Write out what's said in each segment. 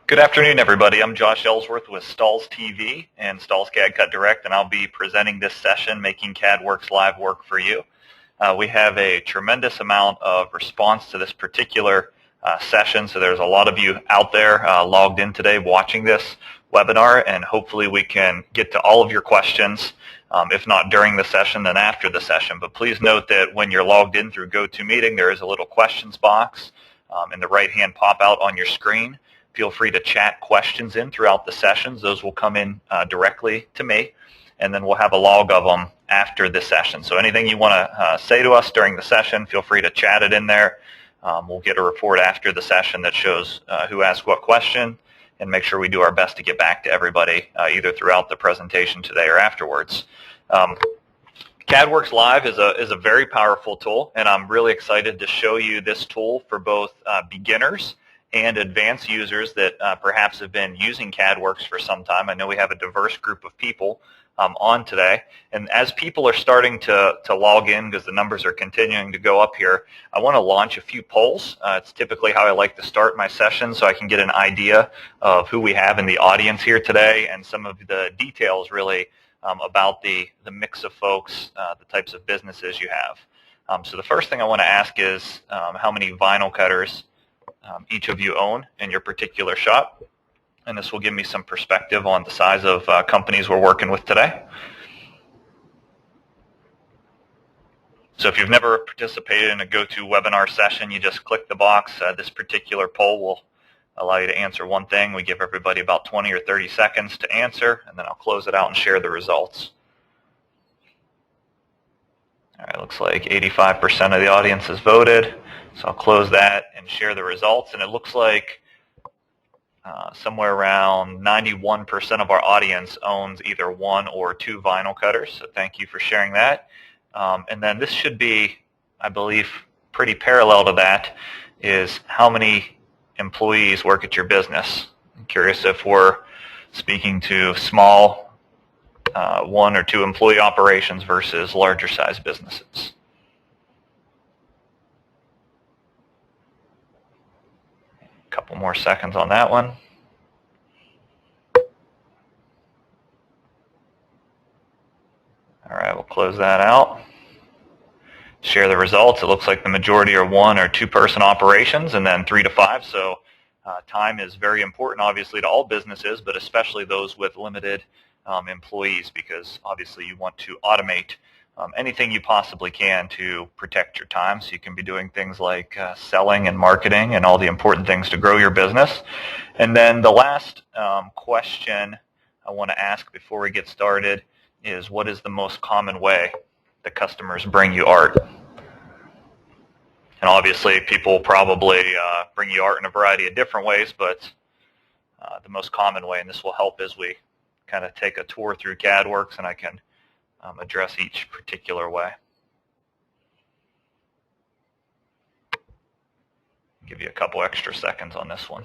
Good afternoon, everybody. I'm Josh Ellsworth with Stahls TV and Stahls CAD Cut Direct, and I'll be presenting this session, Making CadworxLIVE Work for You. We have a tremendous amount of response to this particular session, so there's a lot of you out there logged in today watching this webinar, and hopefully we can get to all of your questions, if not during the session, then after the session. But please note that when you're logged in through GoToMeeting, there is a little questions box in the right-hand pop-out on your screen. Feel free to chat questions in throughout the sessions. Those will come in directly to me, and then we'll have a log of them after the session. So anything you want to say to us during the session, feel free to chat it in there. We'll get a report after the session that shows who asked what question, and make sure we do our best to get back to everybody either throughout the presentation today or afterwards. CadworxLIVE is a very powerful tool, and I'm really excited to show you this tool for both beginners and advanced users that perhaps have been using CadWorx for some time. I know we have a diverse group of people on today, and as people are starting to log in, because the numbers are continuing to go up here, I want to launch a few polls. It's typically how I like to start my session, so I can get an idea of who we have in the audience here today and some of the details really about the mix of folks, the types of businesses you have. So the first thing I want to ask is how many vinyl cutters each of you own in your particular shop, and this will give me some perspective on the size of companies we're working with today. So if you've never participated in a GoToWebinar session, you just click the box. This particular poll will allow you to answer one thing. We give everybody about 20 or 30 seconds to answer, and then I'll close it out and share the results. All right, looks like 85% of the audience has voted. So I'll close that and share the results, and it looks like somewhere around 91% of our audience owns either one or two vinyl cutters, so thank you for sharing that. And then this should be, I believe, pretty parallel to that, is how many employees work at your business. I'm curious if we're speaking to small one or two employee operations versus larger size businesses. Couple more seconds on that one. All right, we'll close that out. Share the results. It looks like the majority are one or two person operations, and then 3 to 5. So time is very important, obviously, to all businesses, but especially those with limited employees, because obviously you want to automate anything you possibly can to protect your time, so you can be doing things like selling and marketing and all the important things to grow your business. And then the last question I want to ask before we get started is, what is the most common way that customers bring you art? And obviously people probably bring you art in a variety of different ways, but the most common way, and this will help as we kind of take a tour through CadWorx, and I can address each particular way. Give you a couple extra seconds on this one.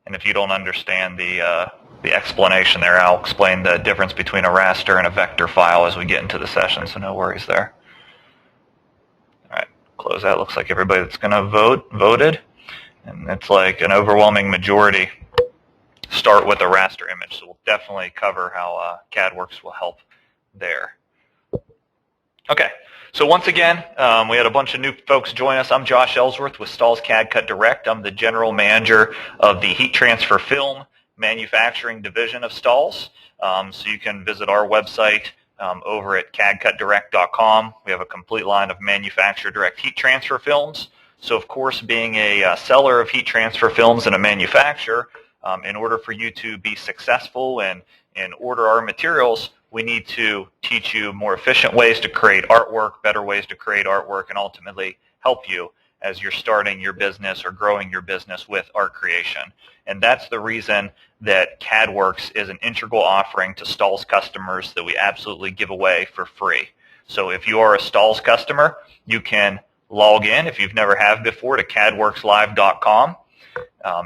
And if you don't understand the explanation there, I'll explain the difference between a raster and a vector file as we get into the session, so no worries there. All right, close that. Looks like everybody that's going to vote voted. And it's like an overwhelming majority start with a raster image. So we'll definitely cover how CadWorx will help there. Okay, so once again, we had a bunch of new folks join us. I'm Josh Ellsworth with Stahls CAD Cut Direct. I'm the general manager of the heat transfer film manufacturing division of Stahls. So you can visit our website over at cadcutdirect.com. We have a complete line of manufacturer direct heat transfer films. So of course, being a seller of heat transfer films and a manufacturer, in order for you to be successful and order our materials, we need to teach you more efficient ways to create artwork, better ways to create artwork, and ultimately help you as you're starting your business or growing your business with art creation. And that's the reason that CadWorx is an integral offering to Stahls customers that we absolutely give away for free. So if you are a Stahls customer, you can log in, if you've never have before, to CadworxLIVE.com.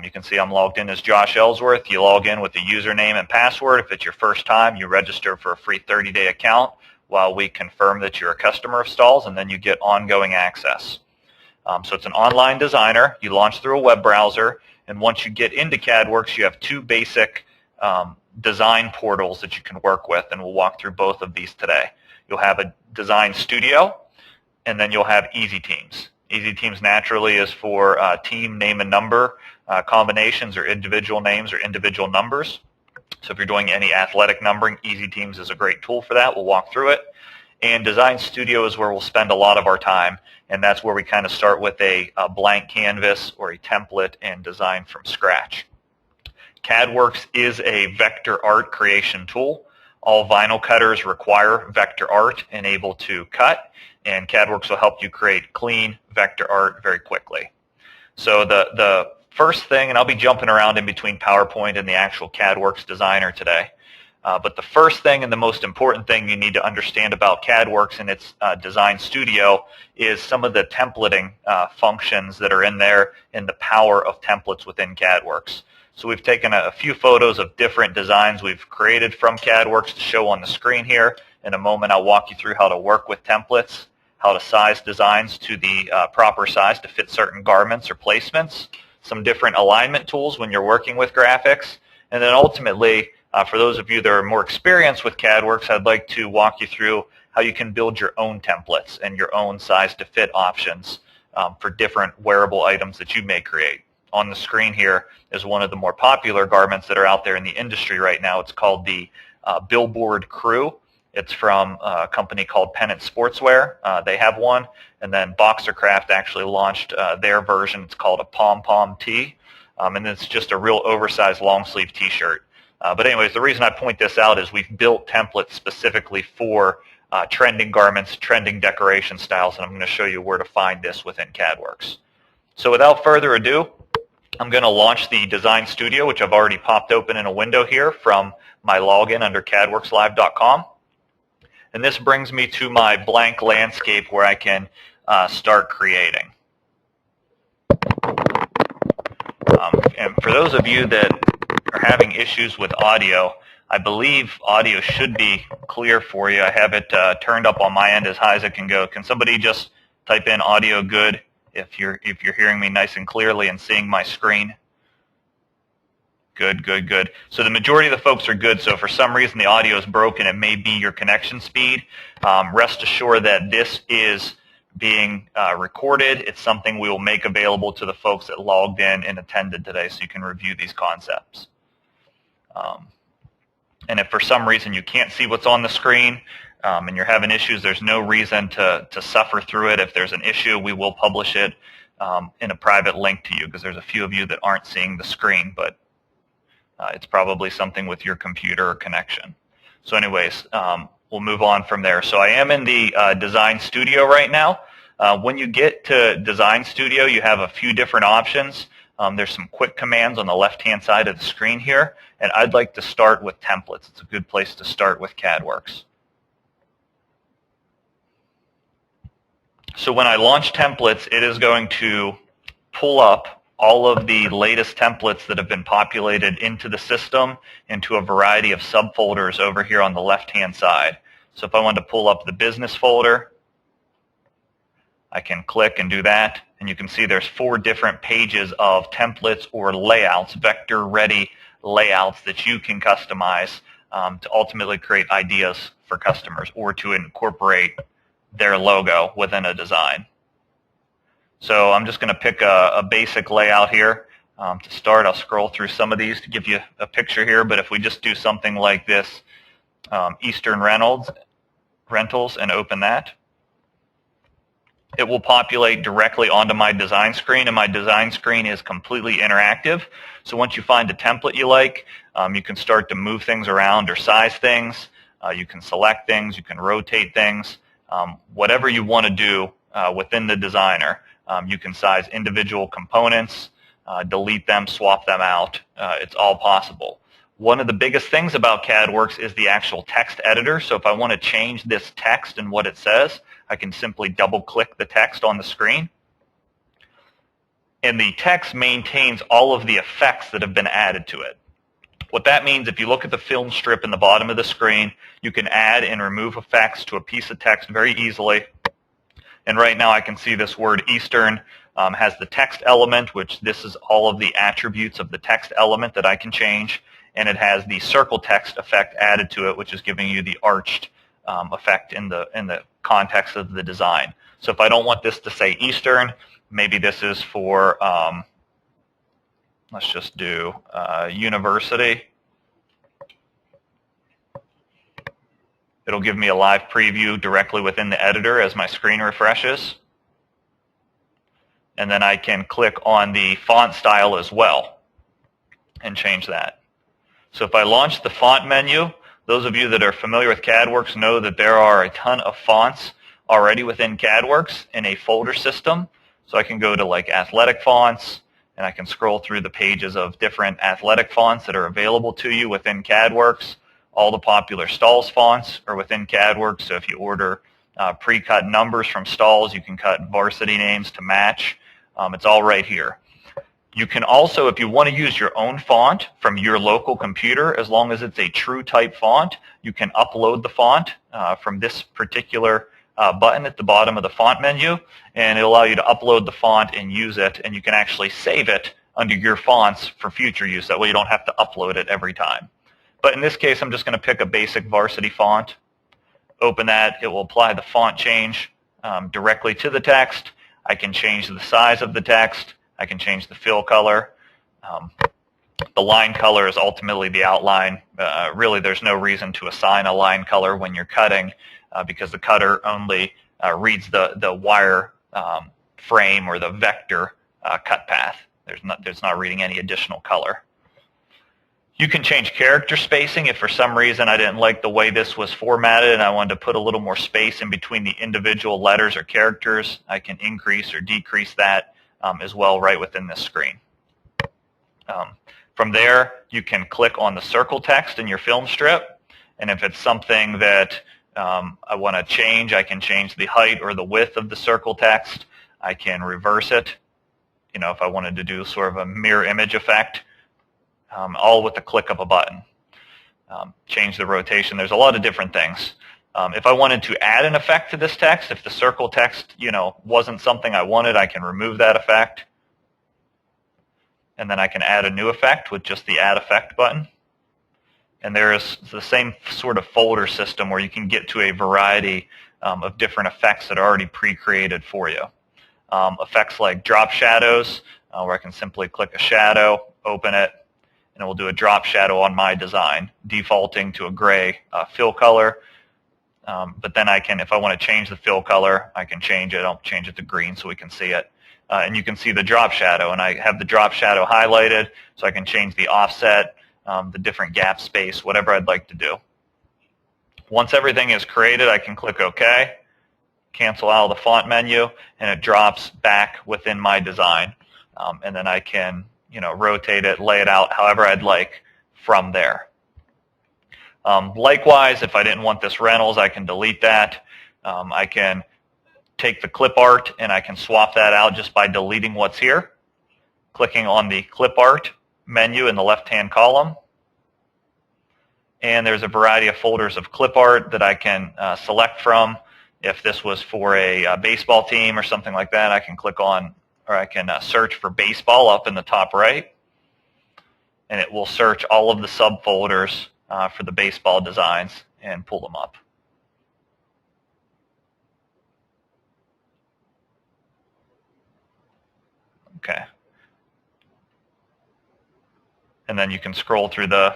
You can see I'm logged in as Josh Ellsworth. You log in with the username and password. If it's your first time, you register for a free 30-day account. while we confirm that you're a customer of Stahls, and then you get ongoing access. So it's an online designer. You launch through a web browser, and once you get into CadWorks, you have two basic design portals that you can work with, and we'll walk through both of these today. You'll have a design studio, and then you'll have Easy Teams. Easy Teams naturally is for team name and number combinations, or individual names or individual numbers. So if you're doing any athletic numbering, Easy Teams is a great tool for that. We'll walk through it. And Design Studio is where we'll spend a lot of our time, and that's where we kind of start with a blank canvas or a template and design from scratch. CadWorks is a vector art creation tool. All vinyl cutters require vector art and able to cut, and CadWorks will help you create clean vector art very quickly. So the first thing, and I'll be jumping around in between PowerPoint and the actual CadWorks designer today, but the first thing and the most important thing you need to understand about CadWorks and its Design Studio is some of the templating functions that are in there and the power of templates within CadWorks. So we've taken a few photos of different designs we've created from CadWorks to show on the screen here. In a moment, I'll walk you through how to work with templates, how to size designs to the proper size to fit certain garments or placements, some different alignment tools when you're working with graphics, and then ultimately, for those of you that are more experienced with CadWorks, I'd like to walk you through how you can build your own templates and your own size to fit options for different wearable items that you may create. On the screen here is one of the more popular garments that are out there in the industry right now. It's called the Billboard Crew. It's from a company called Pennant Sportswear. They have one. And then Boxercraft actually launched their version. It's called a pom-pom tee. And it's just a real oversized long sleeve t-shirt. But anyways, the reason I point this out is we've built templates specifically for trending garments, trending decoration styles, and I'm going to show you where to find this within CadWorks. So without further ado, I'm going to launch the Design Studio, which I've already popped open in a window here from my login under CadworxLIVE.com. And this brings me to my blank landscape where I can start creating. And for those of you that are having issues with audio, I believe audio should be clear for you. I have it turned up on my end as high as it can go. Can somebody just type in audio good if you're hearing me nice and clearly and seeing my screen? Good, good, good. So the majority of the folks are good. So for some reason the audio is broken, it may be your connection speed. Rest assured that this is being recorded. It's something we will make available to the folks that logged in and attended today so you can review these concepts. And if for some reason you can't see what's on the screen and you're having issues, there's no reason to suffer through it. If there's an issue, we will publish it in a private link to you, because there's a few of you that aren't seeing the screen, but it's probably something with your computer or connection. So anyways, we'll move on from there. So I am in the Design Studio right now. When you get to Design Studio, you have a few different options. There's some quick commands on the left-hand side of the screen here, and I'd like to start with templates. It's a good place to start with CadWorks. So when I launch templates, it is going to pull up all of the latest templates that have been populated into the system into a variety of subfolders over here on the left-hand side. So if I wanted to pull up the business folder, I can click and do that, and you can see there's 4 different pages of templates or layouts, vector-ready layouts that you can customize to ultimately create ideas for customers or to incorporate their logo within a design. So I'm just going to pick a basic layout here. To start, I'll scroll through some of these to give you a picture here, but if we just do something like this, Eastern Rentals, and open that, it will populate directly onto my design screen, and my design screen is completely interactive. So once you find a template you like, you can start to move things around or size things. You can select things, you can rotate things. Whatever you want to do within the designer. You can size individual components, delete them, swap them out. It's all possible. One of the biggest things about CadWorks is the actual text editor. So if I want to change this text and what it says, I can simply double-click the text on the screen. And the text maintains all of the effects that have been added to it. What that means, if you look at the film strip in the bottom of the screen, you can add and remove effects to a piece of text very easily. And right now I can see this word Eastern has the text element, which this is all of the attributes of the text element that I can change. And it has the circle text effect added to it, which is giving you the arched effect in the context of the design. So if I don't want this to say Eastern, maybe this is for, let's just do University. It'll give me a live preview directly within the editor as my screen refreshes. And then I can click on the font style as well and change that. So if I launch the font menu, those of you that are familiar with CadWorks know that there are a ton of fonts already within CadWorks in a folder system. So I can go to like athletic fonts, and I can scroll through the pages of different athletic fonts that are available to you within CadWorks. All the popular Stahls fonts are within CadWorks, so if you order pre-cut numbers from Stahls, you can cut varsity names to match. It's all right here. You can also, if you want to use your own font from your local computer, as long as it's a true type font, you can upload the font from this particular button at the bottom of the font menu, and it'll allow you to upload the font and use it, and you can actually save it under your fonts for future use. That way you don't have to upload it every time. But in this case, I'm just going to pick a basic varsity font. Open that. It will apply the font change directly to the text. I can change the size of the text. I can change the fill color. The line color is ultimately the outline. Really, there's no reason to assign a line color when you're cutting because the cutter only reads the wire frame or the vector cut path. There's not reading any additional color. You can change character spacing if for some reason I didn't like the way this was formatted and I wanted to put a little more space in between the individual letters or characters. I can increase or decrease that as well right within this screen. From there, you can click on the circle text in your film strip, and if it's something that I want to change, I can change the height or the width of the circle text. I can reverse it, if I wanted to do sort of a mirror image effect. All with the click of a button. Change the rotation. There's a lot of different things. If I wanted to add an effect to this text, if the circle text, wasn't something I wanted, I can remove that effect. And then I can add a new effect with just the Add Effect button. And there is the same sort of folder system where you can get to a variety of different effects that are already pre-created for you. Effects like drop shadows, where I can simply click a shadow, open it, and it will do a drop shadow on my design, defaulting to a gray fill color. But then I can, if I want to change the fill color, I can change it. I'll change it to green so we can see it. And you can see the drop shadow, and I have the drop shadow highlighted, so I can change the offset, the different gap space, whatever I'd like to do. Once everything is created, I can click OK, cancel out of the font menu, and it drops back within my design. And then I can rotate it, lay it out however I'd like from there. Likewise, if I didn't want this Reynolds, I can delete that. I can take the clip art and I can swap that out just by deleting what's here, clicking on the clip art menu in the left-hand column. And there's a variety of folders of clip art that I can select from. If this was for a baseball team or something like that, I can click on, or I can search for baseball up in the top right, and it will search all of the subfolders for the baseball designs and pull them up. Okay. And then you can scroll through the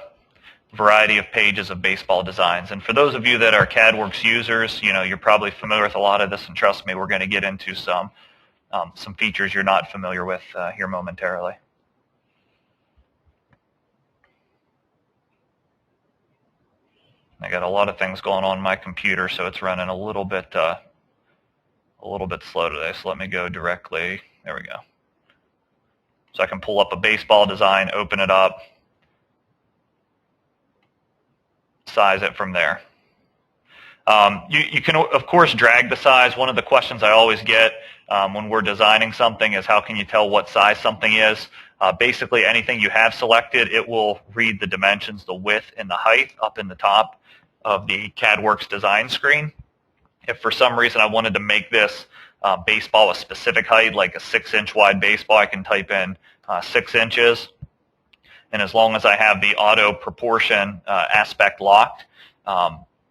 variety of pages of baseball designs. And for those of you that are CadWorks users, you're probably familiar with a lot of this, and trust me, we're going to get into some features you're not familiar with here momentarily. I got a lot of things going on my computer, so it's running a little bit slow today. So let me go directly. There we go. So I can pull up a baseball design, open it up, size it from there. You can, of course, drag the size. One of the questions I always get when we're designing something is how can you tell what size something is. Basically anything you have selected, it will read the dimensions, the width and the height up in the top of the CadWorks design screen. If for some reason I wanted to make this baseball a specific height, like a 6-inch wide baseball, I can type in 6 inches. And as long as I have the auto proportion aspect locked,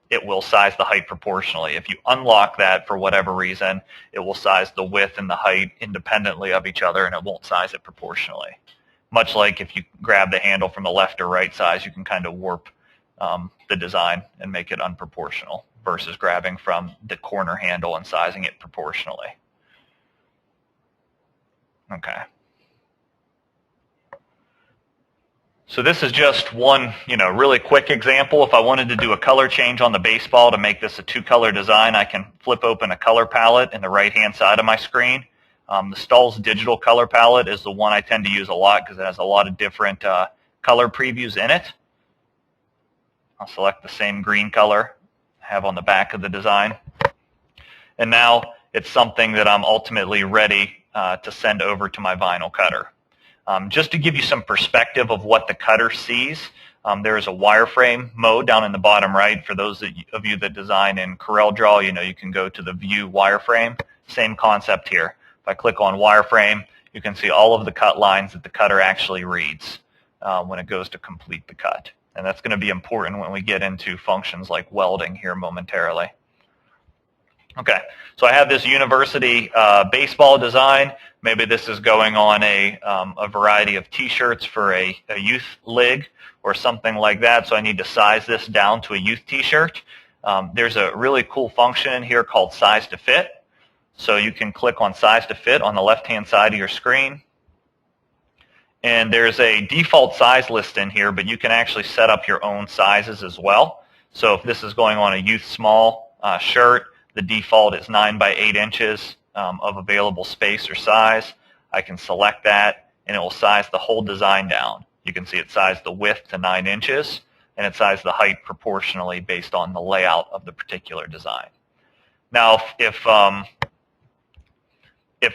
it will size the height proportionally. If you unlock that for whatever reason, it will size the width and the height independently of each other, and it won't size it proportionally. Much like if you grab the handle from the left or right size, you can kind of warp the design and make it unproportional versus grabbing from the corner handle and sizing it proportionally. Okay. So this is just one, really quick example. If I wanted to do a color change on the baseball to make this a 2-color design, I can flip open a color palette in the right-hand side of my screen. The Stahls digital color palette is the one I tend to use a lot because it has a lot of different color previews in it. I'll select the same green color I have on the back of the design. And now it's something that I'm ultimately ready to send over to my vinyl cutter. Just to give you some perspective of what the cutter sees, there is a wireframe mode down in the bottom right. For those of you that design in CorelDRAW, you can go to the View Wireframe. Same concept here. If I click on Wireframe, you can see all of the cut lines that the cutter actually reads when it goes to complete the cut. And that's going to be important when we get into functions like welding here momentarily. Okay, so I have this university baseball design. Maybe this is going on a variety of t-shirts for a youth league or something like that, so I need to size this down to a youth t-shirt. There's a really cool function in here called Size to Fit. So you can click on Size to Fit on the left-hand side of your screen. And there's a default size list in here, but you can actually set up your own sizes as well. So if this is going on a youth small shirt, the default is 9 by 8 inches of available space or size. I can select that, and it will size the whole design down. You can see it sized the width to 9 inches, and it sized the height proportionally based on the layout of the particular design. Now, if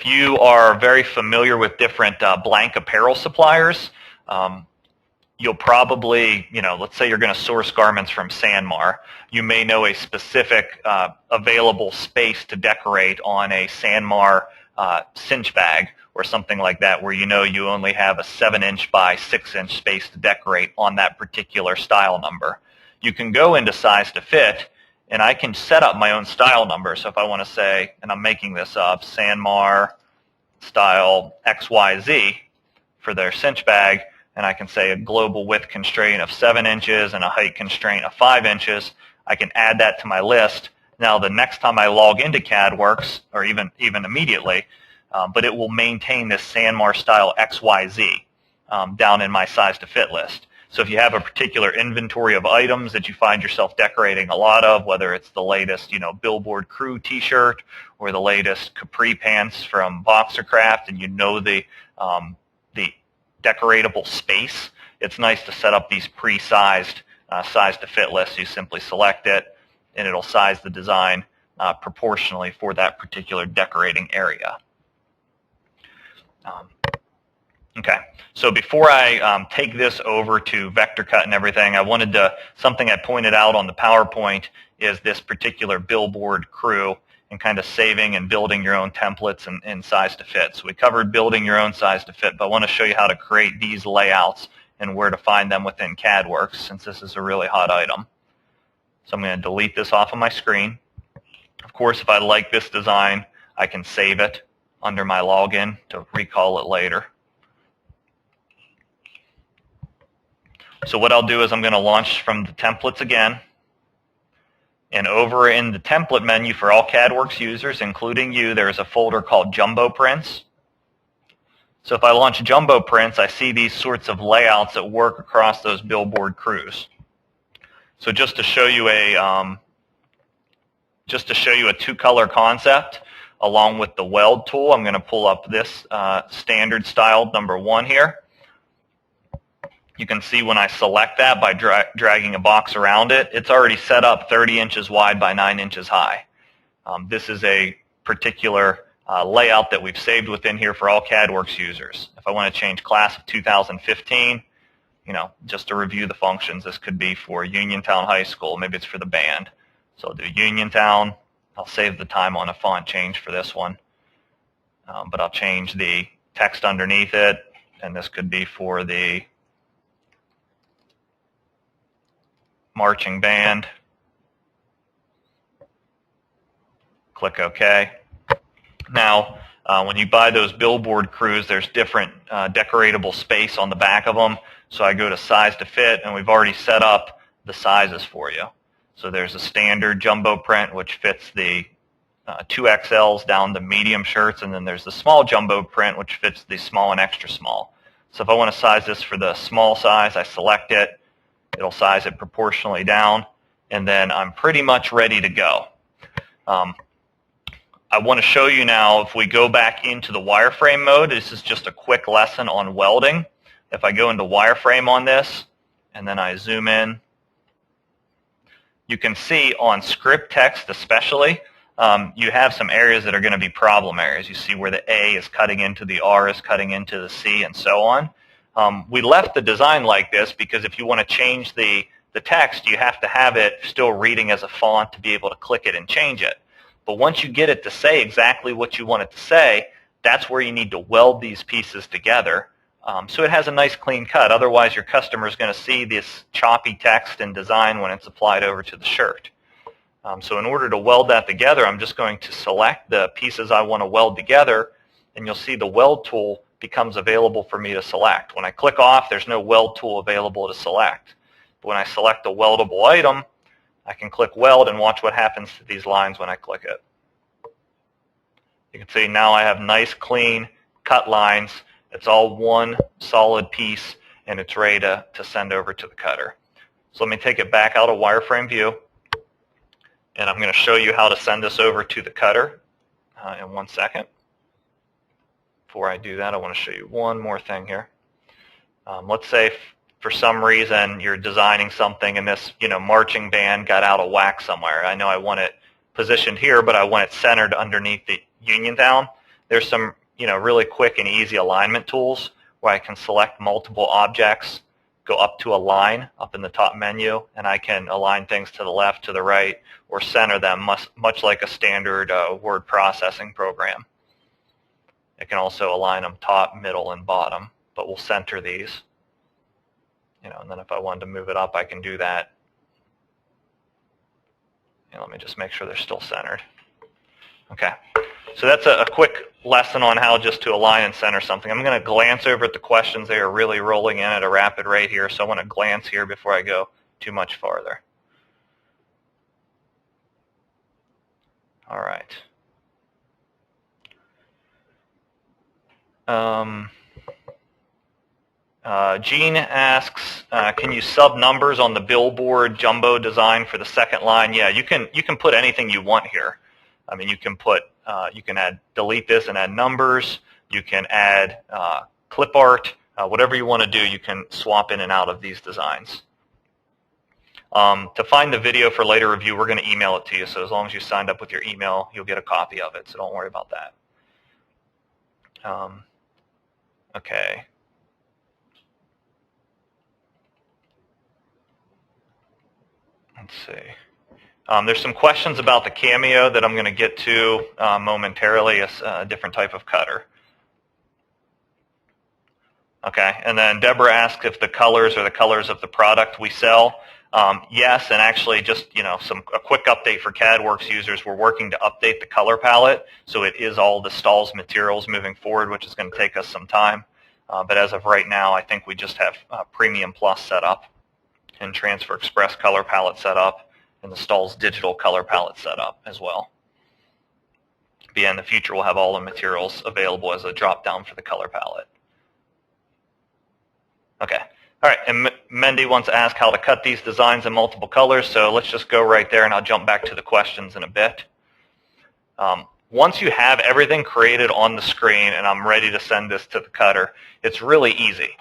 you are very familiar with different blank apparel suppliers, you'll probably, let's say you're going to source garments from Sanmar. You may know a specific available space to decorate on a Sanmar cinch bag or something like that, where you only have a 7-inch by 6-inch space to decorate on that particular style number. You can go into Size to Fit, and I can set up my own style number. So if I want to say, and I'm making this up, Sanmar style XYZ for their cinch bag, and I can say a global width constraint of 7 inches and a height constraint of 5 inches. I can add that to my list. Now, the next time I log into CadWorks, or even immediately, but it will maintain this Sanmar style XYZ down in my Size to Fit list. So if you have a particular inventory of items that you find yourself decorating a lot of, whether it's the latest, Billboard Crew t-shirt or the latest capri pants from Boxercraft, and the decoratable space, it's nice to set up these pre-sized Size to Fit lists. You simply select it, and it'll size the design proportionally for that particular decorating area. Okay, so before I take this over to vector cut and everything, I wanted to, something I pointed out on the PowerPoint is this particular Billboard Crew and kind of saving and building your own templates and Size to Fit. So we covered building your own Size to Fit, but I want to show you how to create these layouts and where to find them within CadWorks, since this is a really hot item. So I'm going to delete this off of my screen. Of course, if I like this design, I can save it under my login to recall it later. So what I'll do is I'm going to launch from the templates again. And over in the template menu for all CadWorks users, including you, there's a folder called Jumbo Prints. So if I launch Jumbo Prints, I see these sorts of layouts that work across those Billboard Crews. So just to show you a 2-color concept along with the weld tool, I'm going to pull up this standard style number 1 here. You can see when I select that by dragging a box around it, it's already set up 30 inches wide by 9 inches high. This is a particular layout that we've saved within here for all CadWorks users. If I want to change class of 2015, just to review the functions, this could be for Uniontown High School. Maybe it's for the band. So I'll do Uniontown. I'll save the time on a font change for this one. But I'll change the text underneath it, and this could be for the marching band. Click OK. Now, when you buy those billboard crews, there's different decoratable space on the back of them. So I go to size to fit, and we've already set up the sizes for you. So there's a standard jumbo print, which fits the 2XLs down to medium shirts, and then there's the small jumbo print, which fits the small and extra small. So if I want to size this for the small size, I select it. It'll size it proportionally down, and then I'm pretty much ready to go. I want to show you now, if we go back into the wireframe mode, this is just a quick lesson on welding. If I go into wireframe on this, and then I zoom in, you can see on script text especially, you have some areas that are going to be problem areas. You see where the A is cutting into the R is cutting into the C, and so on. We left the design like this because if you want to change the text, you have to have it still reading as a font to be able to click it and change it. But once you get it to say exactly what you want it to say, that's where you need to weld these pieces together. So it has a nice clean cut. Otherwise, your customer is going to see this choppy text and design when it's applied over to the shirt. So in order to weld that together, I'm just going to select the pieces I want to weld together, and you'll see the weld tool becomes available for me to select. When I click off, there's no weld tool available to select. But when I select a weldable item, I can click weld and watch what happens to these lines when I click it. You can see now I have nice, clean cut lines. It's all one solid piece, and it's ready to send over to the cutter. So let me take it back out of wireframe view, and I'm going to show you how to send this over to the cutter in 1 second. Before I do that, I want to show you one more thing here. Let's say for some reason you're designing something and this marching band got out of whack somewhere. I know I want it positioned here, but I want it centered underneath the Uniontown. There's some really quick and easy alignment tools where I can select multiple objects, go up to a line up in the top menu, and I can align things to the left, to the right, or center them much like a standard word processing program. It can also align them top, middle, and bottom, but we'll center these. And then if I wanted to move it up, I can do that. Let me just make sure they're still centered. Okay, so that's a quick lesson on how just to align and center something. I'm going to glance over at the questions. They are really rolling in at a rapid rate here, so I want to glance here before I go too much farther. All right. Gene asks, can you sub numbers on the billboard jumbo design for the second line? Yeah, you can put anything you want here. I mean, you can put you can delete this and add numbers. You can add clip art. Whatever you want to do, you can swap in and out of these designs. To find the video for later review, we're going to email it to you. So as long as you signed up with your email, you'll get a copy of it. So don't worry about that. Okay. Let's see. There's some questions about the Cameo that I'm going to get to momentarily, a different type of cutter. Okay, and then Deborah asks if the colors are the colors of the product we sell. Yes, and actually just a quick update for CadWorks users. We're working to update the color palette, so it is all the Stahls materials moving forward, which is going to take us some time. But as of right now, I think we just have Premium Plus set up, and Transfer Express color palette set up, and the Stahls digital color palette set up as well. But yeah, in the future, we'll have all the materials available as a drop-down for the color palette. Okay. All right, and Mendy wants to ask how to cut these designs in multiple colors, so let's just go right there, and I'll jump back to the questions in a bit. Once you have everything created on the screen and I'm ready to send this to the cutter, it's really easy.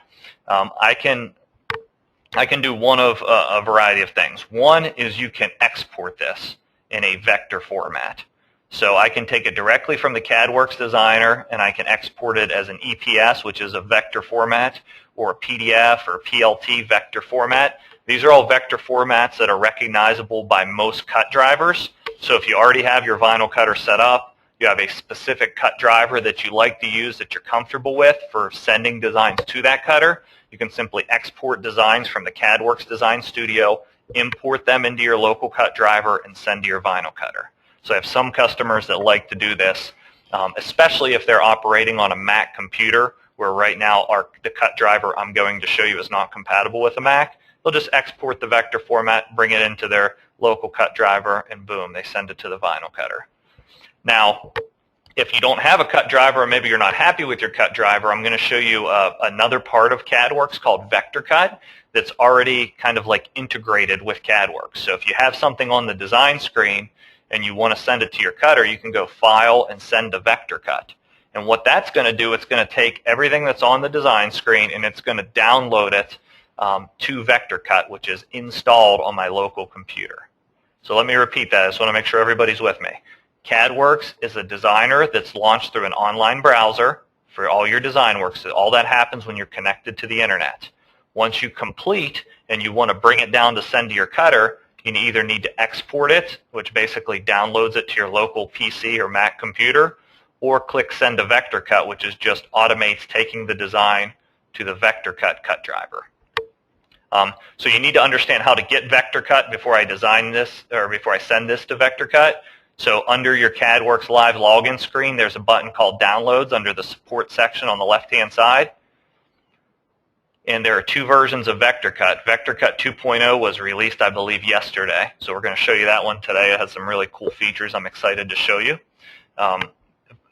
I can do one of a variety of things. One is you can export this in a vector format. So I can take it directly from the CadWorks designer and I can export it as an EPS, which is a vector format, or a PDF or PLT vector format. These are all vector formats that are recognizable by most cut drivers. So if you already have your vinyl cutter set up, you have a specific cut driver that you like to use that you're comfortable with for sending designs to that cutter, you can simply export designs from the CadWorks Design Studio, import them into your local cut driver, and send to your vinyl cutter. So I have some customers that like to do this, especially if they're operating on a Mac computer, where right now the cut driver I'm going to show you is not compatible with a Mac. They'll just export the vector format, bring it into their local cut driver, and boom, they send it to the vinyl cutter. Now, if you don't have a cut driver, or maybe you're not happy with your cut driver, I'm going to show you another part of CadWorks called Vector Cut that's already kind of like integrated with CadWorks. So if you have something on the design screen and you want to send it to your cutter, you can go File and Send to Vector Cut. And what that's going to do, it's going to take everything that's on the design screen and it's going to download it to Vector Cut, which is installed on my local computer. So let me repeat that. I just want to make sure everybody's with me. CadWorks is a designer that's launched through an online browser for all your design work. So all that happens when you're connected to the internet. Once you complete and you want to bring it down to send to your cutter, you either need to export it, which basically downloads it to your local PC or Mac computer, or click Send to Vector Cut, which is just automates taking the design to the Vector Cut cut driver. So you need to understand how to get Vector Cut before I design this, or before I send this to Vector Cut. So under your CadworxLIVE login screen, there's a button called Downloads under the Support section on the left-hand side. And there are two versions of Vector Cut. Vector Cut 2.0 was released, I believe, yesterday. So we're going to show you that one today. It has some really cool features I'm excited to show you.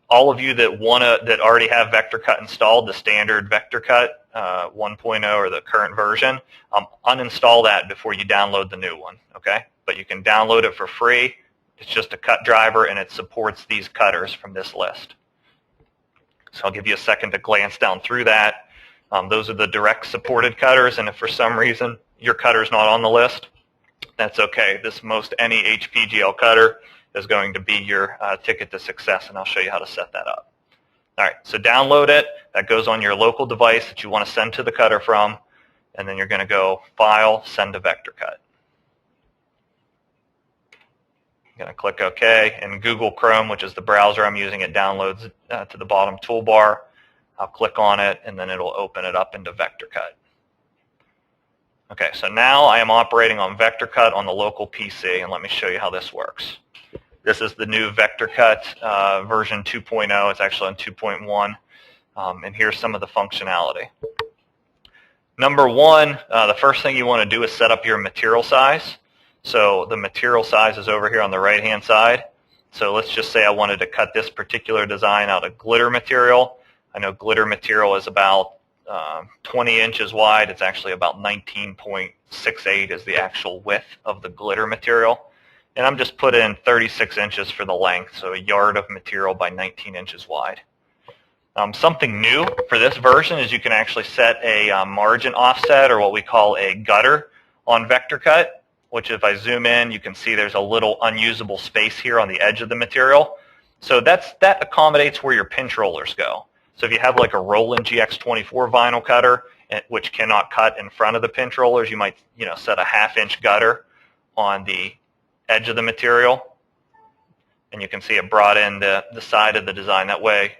All of you that already have Vector Cut installed, the standard Vector Cut 1.0 or the current version, uninstall that before you download the new one, okay? But you can download it for free. It's just a cut driver, and it supports these cutters from this list. So I'll give you a second to glance down through that. Those are the direct supported cutters, and if for some reason your cutter's not on the list, that's okay. Most any HPGL cutter is going to be your ticket to success, and I'll show you how to set that up. All right, so download it. That goes on your local device that you want to send to the cutter from, and then you're going to go File, Send to Vector Cut. I'm going to click OK, and Google Chrome, which is the browser I'm using, it downloads to the bottom toolbar. I'll click on it, and then it'll open it up into Vector Cut. Okay, so now I am operating on Vector Cut on the local PC, and let me show you how this works. This is the new Vector Cut version 2.0. It's actually on 2.1, and here's some of the functionality. Number one, the first thing you want to do is set up your material size. So the material size is over here on the right-hand side. So let's just say I wanted to cut this particular design out of glitter material. I know glitter material is about 20 inches wide. It's actually about 19.68 is the actual width of the glitter material. And I'm just put in 36 inches for the length, so a yard of material by 19 inches wide. Something new for this version is you can actually set a margin offset, or what we call a gutter, on Vector Cut, which if I zoom in, you can see there's a little unusable space here on the edge of the material. So that accommodates where your pinch rollers go. So if you have like a Roland GX24 vinyl cutter, which cannot cut in front of the pinch rollers, you might set a 1/2-inch gutter on the edge of the material, and you can see it brought in the side of the design. That way,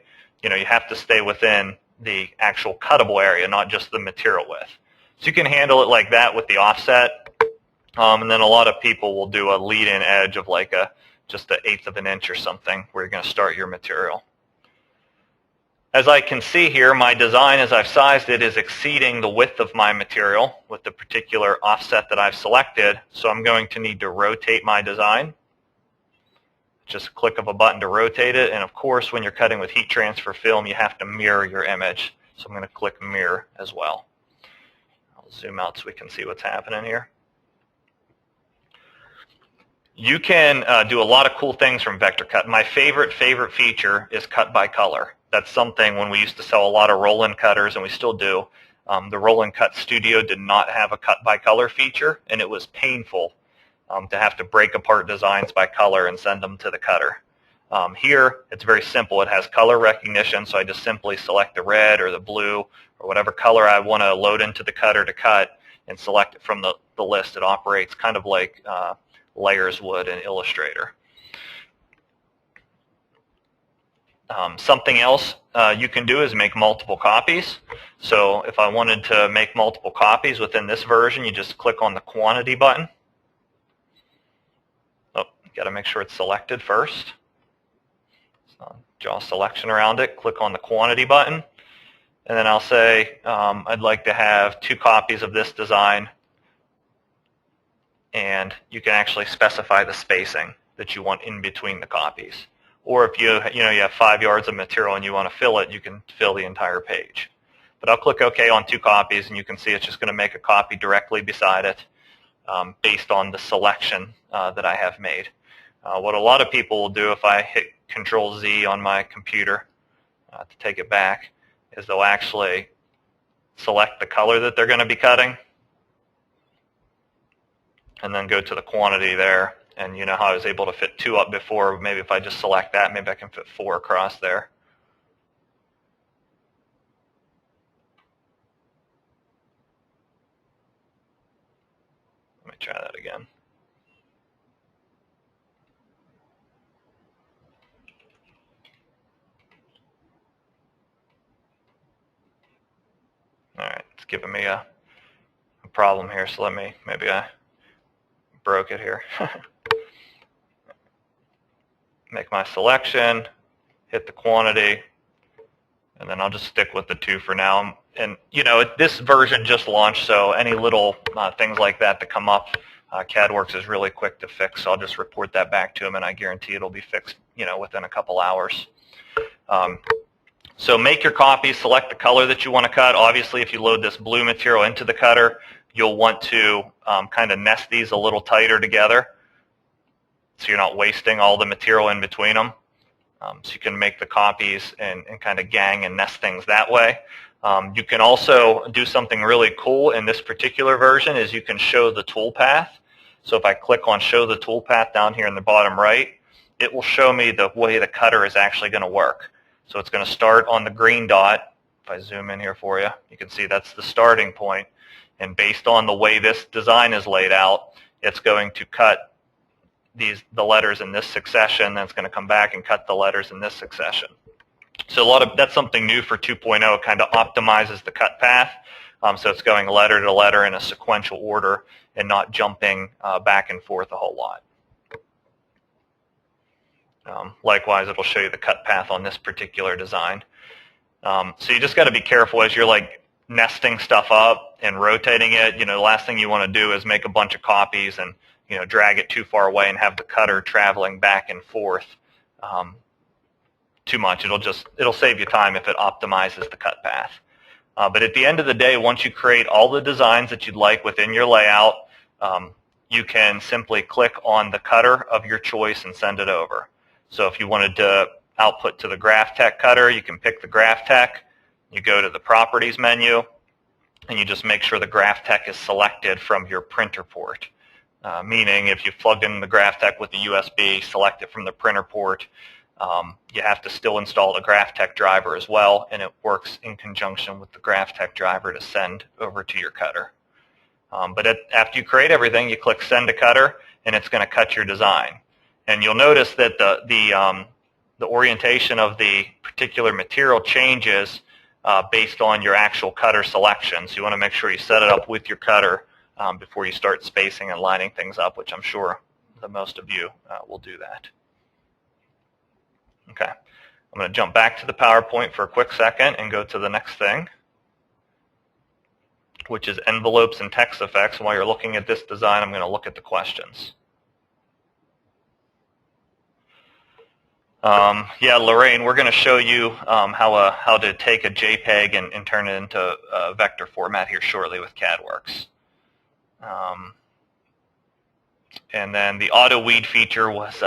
you have to stay within the actual cuttable area, not just the material width. So you can handle it like that with the offset. And then a lot of people will do a lead-in edge of like just an 1/8 of an inch or something where you're going to start your material. As I can see here, my design, as I've sized it, is exceeding the width of my material with the particular offset that I've selected. So I'm going to need to rotate my design. Just a click of a button to rotate it. And of course, when you're cutting with heat transfer film, you have to mirror your image. So I'm going to click Mirror as well. I'll zoom out so we can see what's happening here. You can do a lot of cool things from Vector Cut. My favorite feature is cut by color. That's something when we used to sell a lot of roll-in cutters, and we still do. The Roll-in Cut Studio did not have a cut by color feature, and it was painful to have to break apart designs by color and send them to the cutter. Here, it's very simple. It has color recognition, so I just simply select the red or the blue or whatever color I want to load into the cutter to cut and select it from the list. It operates kind of like layers would in Illustrator. Something else you can do is make multiple copies. So if I wanted to make multiple copies within this version, you just click on the quantity button. Oh, you got to make sure it's selected first. So draw a selection around it, click on the quantity button, and then I'll say I'd like to have 2 copies of this design, and you can actually specify the spacing that you want in between the copies. Or if you have 5 yards of material and you want to fill it, you can fill the entire page. But I'll click OK on 2 copies, and you can see it's just going to make a copy directly beside it based on the selection that I have made. What a lot of people will do if I hit Control-Z on my computer to take it back is they'll actually select the color that they're going to be cutting and then go to the quantity there. And you know how I was able to fit 2 up before. Maybe if I just select that, maybe I can fit 4 across there. Let me try that again. All right, it's giving me a problem here, so maybe I broke it here. Make my selection, hit the quantity, and then I'll just stick with the 2 for now. And this version just launched, so any little things like that come up, CadWorx is really quick to fix. So I'll just report that back to them, and I guarantee it'll be fixed, within a couple hours. So make your copy, select the color that you want to cut. Obviously, if you load this blue material into the cutter, you'll want to kind of nest these a little tighter together so you're not wasting all the material in between them. So you can make the copies and kind of gang and nest things that way. You can also do something really cool in this particular version is you can show the toolpath. So if I click on Show the Toolpath down here in the bottom right, it will show me the way the cutter is actually going to work. So it's going to start on the green dot. If I zoom in here for you, you can see that's the starting point. And based on the way this design is laid out, it's going to cut the letters in this succession, then it's going to come back and cut the letters in this succession. So that's something new for 2.0. It kind of optimizes the cut path. So it's going letter to letter in a sequential order and not jumping back and forth a whole lot. Likewise, it'll show you the cut path on this particular design. So you just got to be careful as you're nesting stuff up and rotating it. The last thing you want to do is make a bunch of copies and drag it too far away and have the cutter traveling back and forth too much. It'll save you time if it optimizes the cut path. But at the end of the day, once you create all the designs that you'd like within your layout, you can simply click on the cutter of your choice and send it over. So if you wanted to output to the GraphTech cutter, you can pick the GraphTech. You go to the Properties menu, and you just make sure the GraphTech is selected from your printer port. Meaning if you plugged in the GraphTech with the USB, select it from the printer port, you have to still install the GraphTech driver as well, and it works in conjunction with the GraphTech driver to send over to your cutter. But after you create everything, you click Send to Cutter, and it's going to cut your design. And you'll notice that the orientation of the particular material changes based on your actual cutter selection. So you want to make sure you set it up with your cutter before you start spacing and lining things up, which I'm sure the most of you will do that. Okay, I'm going to jump back to the PowerPoint for a quick second and go to the next thing, which is envelopes and text effects. And while you're looking at this design, I'm going to look at the questions. Yeah, Lorraine, we're going to show you how to take a JPEG and turn it into a vector format here shortly with CadWorx. And then the auto weed feature was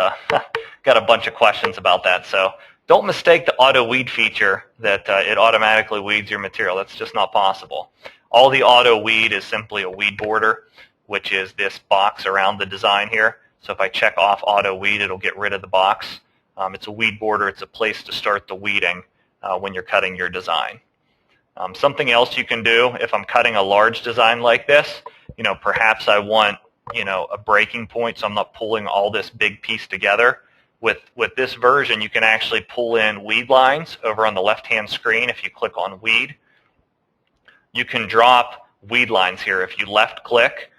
got a bunch of questions about that. So don't mistake the auto weed feature that it automatically weeds your material. That's just not possible. All the auto weed is simply a weed border, which is this box around the design here. So if I check off auto weed, it'll get rid of the box. It's a weed border. It's a place to start the weeding when you're cutting your design. Something else you can do if I'm cutting a large design like this, perhaps I want, a breaking point so I'm not pulling all this big piece together. With this version, you can actually pull in weed lines over on the left-hand screen. If you click on weed, you can drop weed lines here. If you left-click,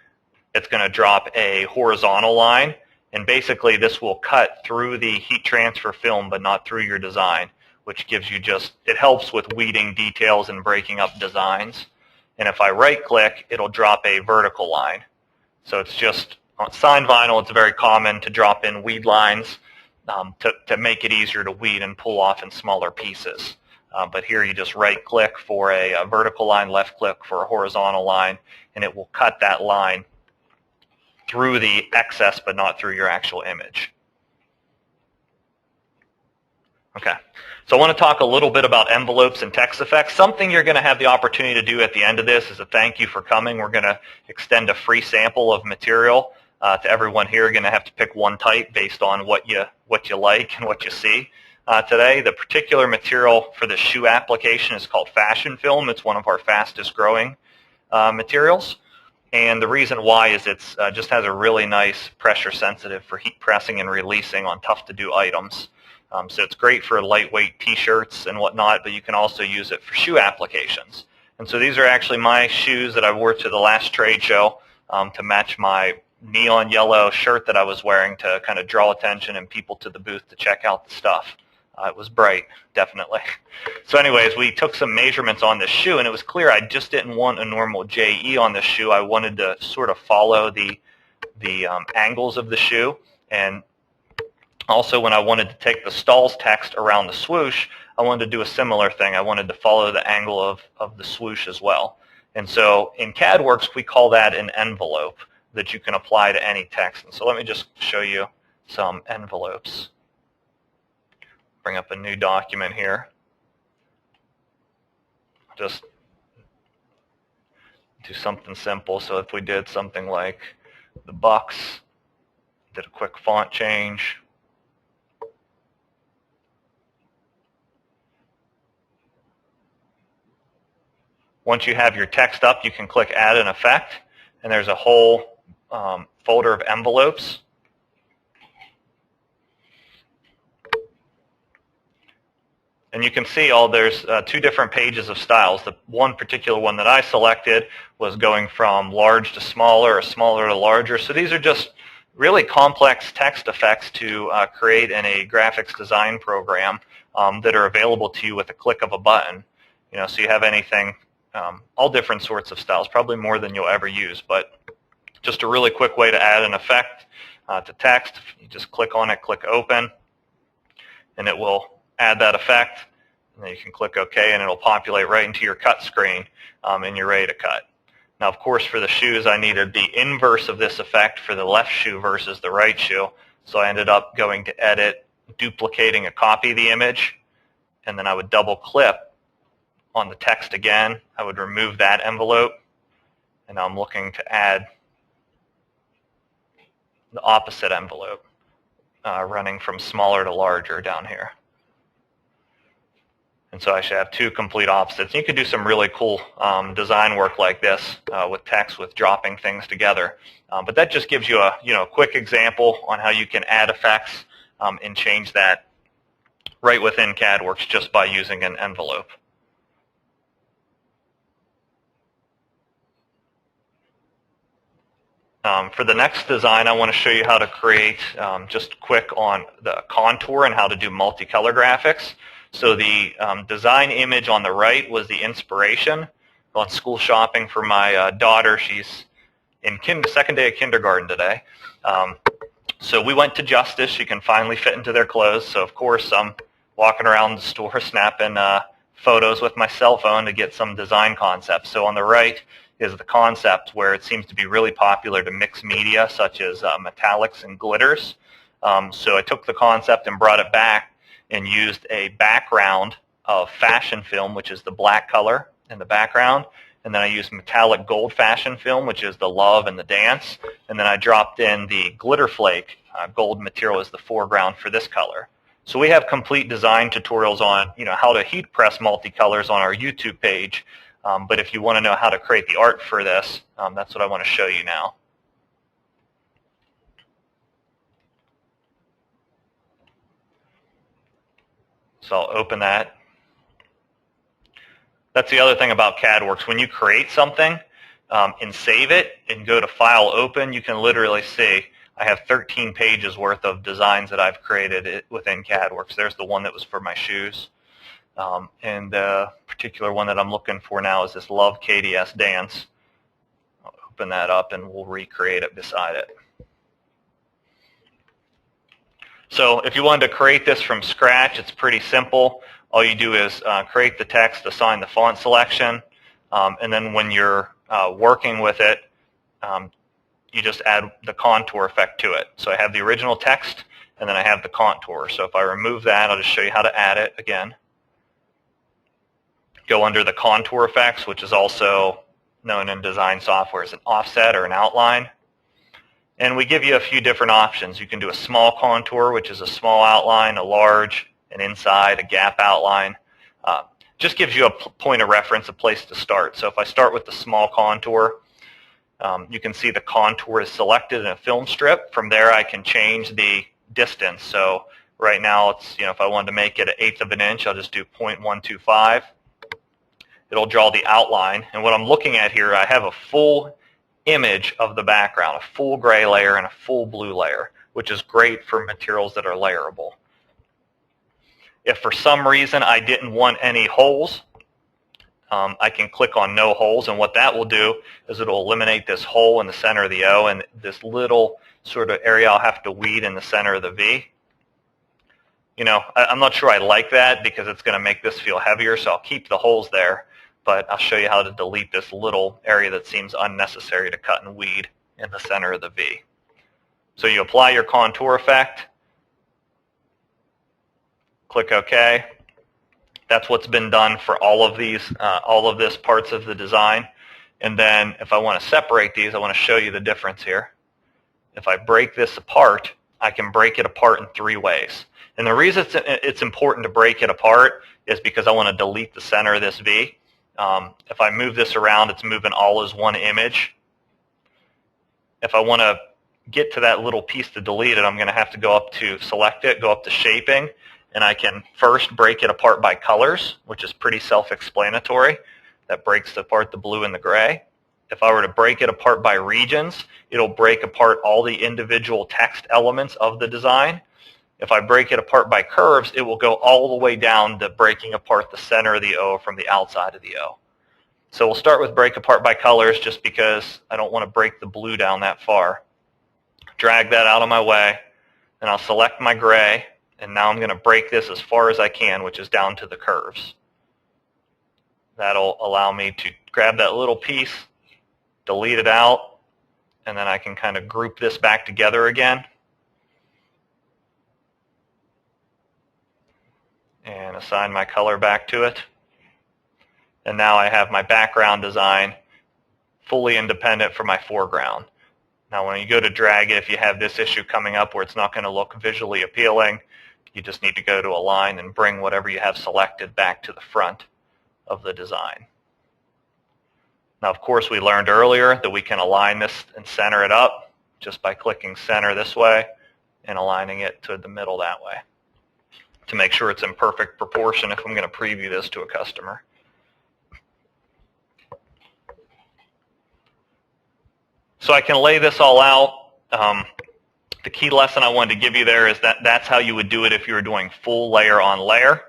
it's going to drop a horizontal line, and basically this will cut through the heat transfer film but not through your design, which gives you it helps with weeding details and breaking up designs. And if I right-click, it'll drop a vertical line. So it's just, on sign vinyl, it's very common to drop in weed lines to make it easier to weed and pull off in smaller pieces. But here you just right-click for a vertical line, left-click for a horizontal line, and it will cut that line through the excess but not through your actual image. Okay, so I want to talk a little bit about envelopes and text effects. Something you're going to have the opportunity to do at the end of this is a thank you for coming. We're going to extend a free sample of material to everyone here. You're going to have to pick one type based on what you like and what you see today. The particular material for the shoe application is called fashion film. It's one of our fastest growing materials. And the reason why is it's just has a really nice pressure sensitive for heat pressing and releasing on tough to do items. So it's great for lightweight t-shirts and whatnot, but you can also use it for shoe applications. And so these are actually my shoes that I wore to the last trade show to match my neon yellow shirt that I was wearing to kind of draw attention and people to the booth to check out the stuff. It was bright, definitely. So anyways, we took some measurements on this shoe, and it was clear I just didn't want a normal JE on this shoe. I wanted to sort of follow the angles of the shoe. And also, when I wanted to take the Stahls text around the swoosh, I wanted to do a similar thing. I wanted to follow the angle of the swoosh as well. And so in CadWorks, we call that an envelope that you can apply to any text. And so let me just show you some envelopes. Bring up a new document here. Just do something simple. So if we did something like the Bucks, did a quick font change. Once you have your text up, you can click Add an Effect, and there's a whole folder of envelopes. And you can see there's two different pages of styles. The one particular one that I selected was going from large to smaller or smaller to larger. So these are just really complex text effects to create in a graphics design program that are available to you with a click of a button. So you have anything, all different sorts of styles, probably more than you'll ever use, but just a really quick way to add an effect to text. You just click on it, click Open, and it will add that effect, and then you can click OK, and it'll populate right into your cut screen, and you're ready to cut. Now, of course, for the shoes, I needed the inverse of this effect for the left shoe versus the right shoe, so I ended up going to Edit, duplicating a copy of the image, and then I would double-click on the text again. I would remove that envelope, and now I'm looking to add the opposite envelope, running from smaller to larger down here. And so I should have two complete opposites. You could do some really cool design work like this with text, with dropping things together. But that just gives you a quick example on how you can add effects and change that right within CadWorks just by using an envelope. For the next design, I want to show you how to create just quick on the contour and how to do multicolor graphics. So the design image on the right was the inspiration. On school shopping for my daughter. She's in second day of kindergarten today. So we went to Justice. She can finally fit into their clothes. So of course I'm walking around the store snapping photos with my cell phone to get some design concepts. So on the right is the concept where it seems to be really popular to mix media such as metallics and glitters. So I took the concept and brought it back and used a background of fashion film, which is the black color in the background, and then I used metallic gold fashion film, which is the love and the dance, and then I dropped in the glitter flake gold material as the foreground for this color. So we have complete design tutorials on how to heat press multicolors on our YouTube page. But if you want to know how to create the art for this, that's what I want to show you now. So I'll open that. That's the other thing about CadWorks. When you create something and save it and go to File, Open, you can literally see I have 13 pages worth of designs that I've created within CadWorks. There's the one that was for my shoes. And the particular one that I'm looking for now is this Love KDS Dance. I'll open that up and we'll recreate it beside it. So if you wanted to create this from scratch, it's pretty simple. All you do is create the text, assign the font selection, and then when you're working with it, you just add the contour effect to it. So I have the original text, and then I have the contour. So if I remove that, I'll just show you how to add it again. Go under the contour effects, which is also known in design software as an offset or an outline. And we give you a few different options. You can do a small contour, which is a small outline, a large, an inside, a gap outline. Just gives you a point of reference, a place to start. So if I start with the small contour, you can see the contour is selected in a film strip. From there, I can change the distance. So right now, it's if I wanted to make it 1/8 of an inch, I'll just do 0.125. It'll draw the outline. And what I'm looking at here, I have a full image of the background, a full gray layer and a full blue layer, which is great for materials that are layerable. If for some reason I didn't want any holes, I can click on no holes, and what that will do is it'll eliminate this hole in the center of the O and this little sort of area I'll have to weed in the center of the V. I'm not sure I like that because it's going to make this feel heavier, so I'll keep the holes there. But I'll show you how to delete this little area that seems unnecessary to cut and weed in the center of the V. So you apply your contour effect, click OK. That's what's been done for all of this parts of the design. And then if I want to separate these, I want to show you the difference here. If I break this apart, I can break it apart in 3 ways. And the reason it's important to break it apart is because I want to delete the center of this V. If I move this around, it's moving all as one image. If I want to get to that little piece to delete it, I'm going to have to go up to select it, go up to shaping, and I can first break it apart by colors, which is pretty self-explanatory. That breaks apart the blue and the gray. If I were to break it apart by regions, it'll break apart all the individual text elements of the design. If I break it apart by curves, it will go all the way down to breaking apart the center of the O from the outside of the O. So we'll start with break apart by colors just because I don't want to break the blue down that far. Drag that out of my way, and I'll select my gray, and now I'm going to break this as far as I can, which is down to the curves. That'll allow me to grab that little piece, delete it out, and then I can kind of group this back together again. And assign my color back to it. And now I have my background design fully independent from my foreground. Now when you go to drag it, if you have this issue coming up where it's not going to look visually appealing, you just need to go to Align and bring whatever you have selected back to the front of the design. Now of course we learned earlier that we can align this and center it up just by clicking center this way and aligning it to the middle that way, to make sure it's in perfect proportion if I'm going to preview this to a customer. So I can lay this all out. The key lesson I wanted to give you there is that that's how you would do it if you were doing full layer on layer,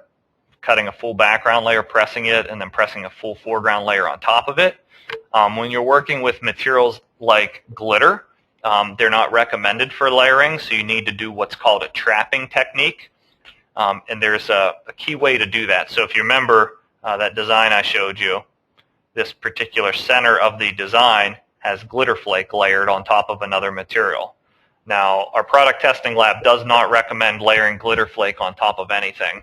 cutting a full background layer, pressing it, and then pressing a full foreground layer on top of it. When you're working with materials like glitter, they're not recommended for layering, so you need to do what's called a trapping technique. And there's a key way to do that. So if you remember that design I showed you, this particular center of the design has glitter flake layered on top of another material. Now, our product testing lab does not recommend layering glitter flake on top of anything.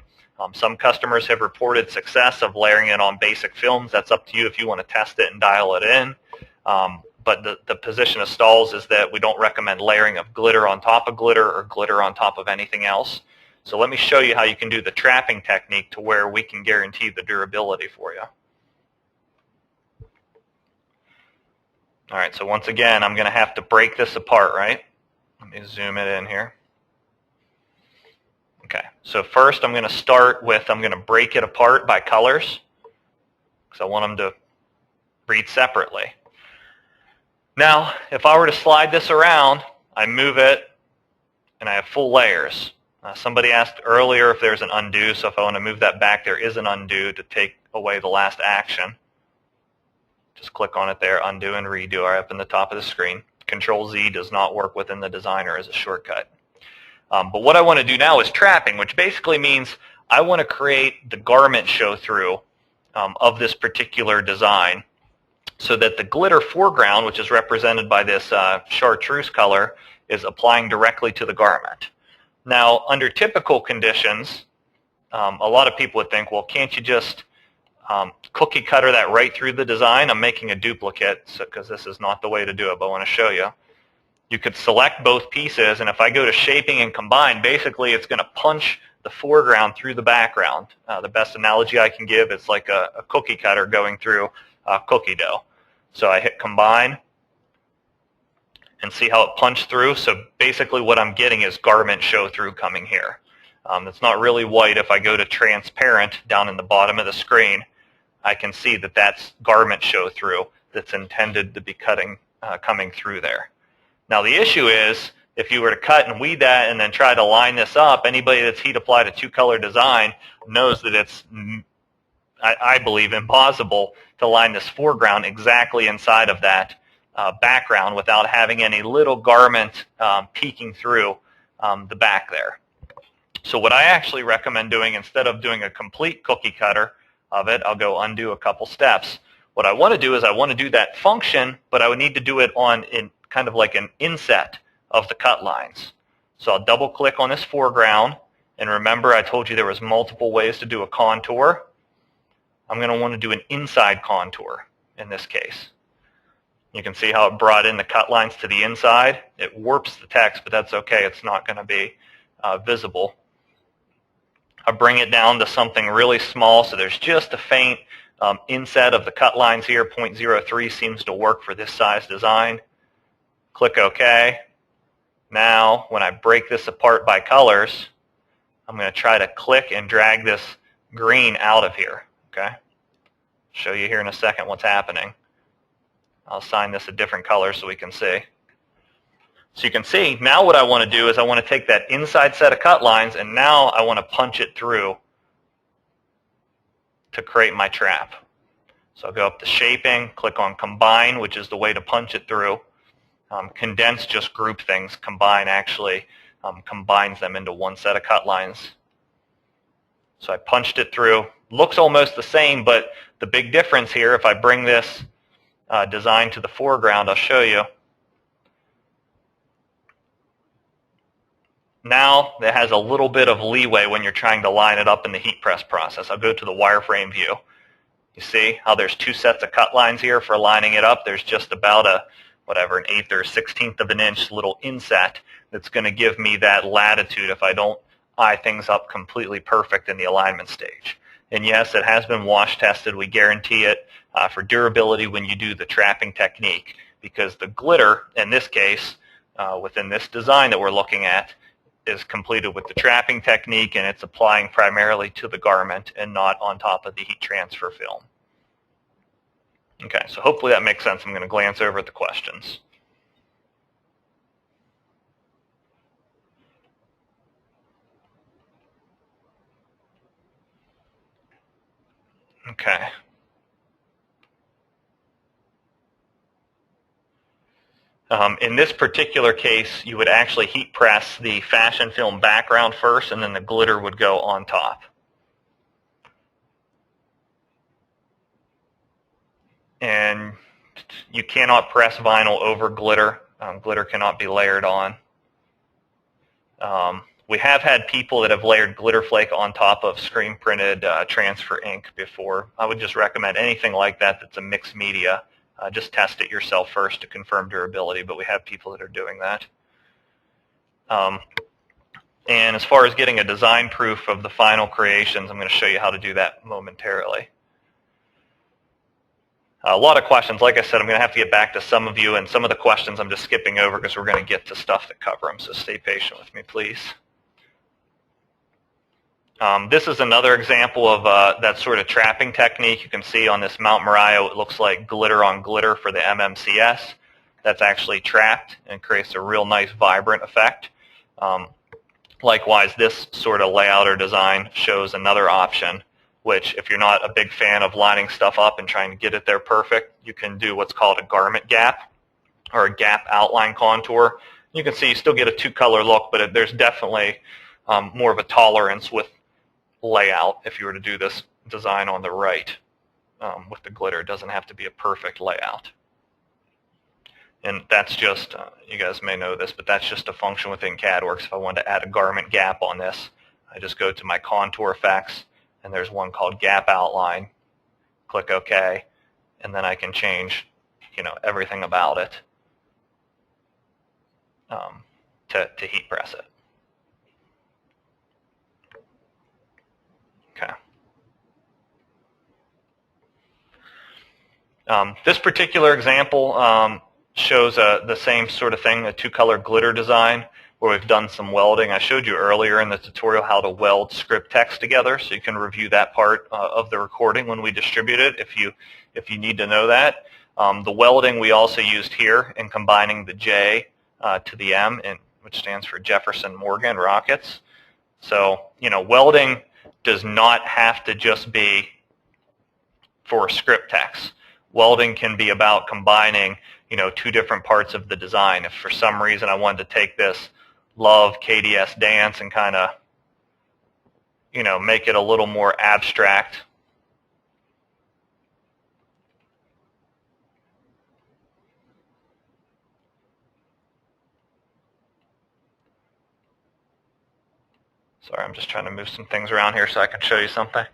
Some customers have reported success of layering it on basic films. That's up to you if you want to test it and dial it in. But the position of Stahls is that we don't recommend layering of glitter on top of glitter or glitter on top of anything else. So let me show you how you can do the trapping technique to where we can guarantee the durability for you. All right, so once again, I'm going to have to break this apart, right? Let me zoom it in here. Okay, so first I'm going to start with, I'm going to break it apart by colors because I want them to read separately. Now, if I were to slide this around, I move it, and I have full layers. Somebody asked earlier if there's an undo, so if I want to move that back, there is an undo to take away the last action. Just click on it there, undo and redo are up in the top of the screen. Control-Z does not work within the designer as a shortcut. But what I want to do now is trapping, which basically means I want to create the garment show-through of this particular design so that the glitter foreground, which is represented by this chartreuse color, is applying directly to the garment. Now, under typical conditions, a lot of people would think, well, can't you just cookie cutter that right through the design? I'm making a duplicate because this is not the way to do it, but I want to show you. You could select both pieces, and if I go to shaping and combine, basically it's going to punch the foreground through the background. The best analogy I can give is like a cookie cutter going through cookie dough. So I hit combine and see how it punched through. So basically what I'm getting is garment show through coming here. It's not really white. If I go to transparent down in the bottom of the screen, I can see that that's garment show through that's intended to be coming through there. Now the issue is if you were to cut and weed that and then try to line this up, anybody that's heat applied a two-color design knows that it's, I believe, impossible to line this foreground exactly inside of that background without having any little garment peeking through the back there. So what I actually recommend doing, instead of doing a complete cookie cutter of it, I'll go undo a couple steps. What I want to do is I want to do that function, but I would need to do it in kind of like an inset of the cut lines. So I'll double click on this foreground, and remember I told you there was multiple ways to do a contour. I'm going to want to do an inside contour in this case. You can see how it brought in the cut lines to the inside. It warps the text, but that's okay. It's not going to be visible. I bring it down to something really small, so there's just a faint inset of the cut lines here. 0.03 seems to work for this size design. Click OK. Now, when I break this apart by colors, I'm going to try to click and drag this green out of here. Okay? Show you here in a second what's happening. I'll assign this a different color so we can see. So you can see, now what I want to do is I want to take that inside set of cut lines, and now I want to punch it through to create my trap. So I'll go up to shaping, click on combine, which is the way to punch it through. Condense just group things. Combine actually combines them into one set of cut lines. So I punched it through. Looks almost the same, but the big difference here, if I bring this design to the foreground, I'll show you. Now it has a little bit of leeway when you're trying to line it up in the heat press process. I'll go to the wireframe view. You see how there's two sets of cut lines here for lining it up. There's just about an 1/8 or 1/16 of an inch little inset that's going to give me that latitude if I don't eye things up completely perfect in the alignment stage. And yes, it has been wash tested. We guarantee it for durability when you do the trapping technique, because the glitter, in this case, within this design that we're looking at, is completed with the trapping technique, and it's applying primarily to the garment and not on top of the heat transfer film. Okay, so hopefully that makes sense. I'm going to glance over at the questions. Okay. In this particular case, you would actually heat press the fashion film background first, and then the glitter would go on top. And you cannot press vinyl over glitter. Glitter cannot be layered on. We have had people that have layered glitter flake on top of screen printed transfer ink before. I would just recommend anything like that that's a mixed media. Just test it yourself first to confirm durability, but we have people that are doing that. And as far as getting a design proof of the final creations, I'm going to show you how to do that momentarily. A lot of questions. Like I said, I'm going to have to get back to some of you, and some of the questions I'm just skipping over because we're going to get to stuff that cover them, so stay patient with me, please. This is another example of that sort of trapping technique. You can see on this Mount Moriah, it looks like glitter on glitter for the MMCS. That's actually trapped and creates a real nice vibrant effect. Likewise, this sort of layout or design shows another option, which if you're not a big fan of lining stuff up and trying to get it there perfect, you can do what's called a garment gap or a gap outline contour. You can see you still get a two-color look, but there's definitely more of a tolerance with layout if you were to do this design on the right with the glitter. It doesn't have to be a perfect layout. And that's just, you guys may know this, but that's just a function within CadWorks. If I wanted to add a garment gap on this, I just go to my contour effects, and there's one called gap outline. Click OK, and then I can change, everything about it to heat press it. Okay. This particular example shows the same sort of thing, a two-color glitter design where we've done some welding. I showed you earlier in the tutorial how to weld script text together, so you can review that part of the recording when we distribute it if you need to know that. The welding we also used here in combining the J to the M, which stands for Jefferson Morgan Rockets. So, welding does not have to just be for script text. Welding can be about combining two different parts of the design. If for some reason I wanted to take this Love KDS Dance and kind of, make it a little more abstract. Sorry, I'm just trying to move some things around here so I can show you something.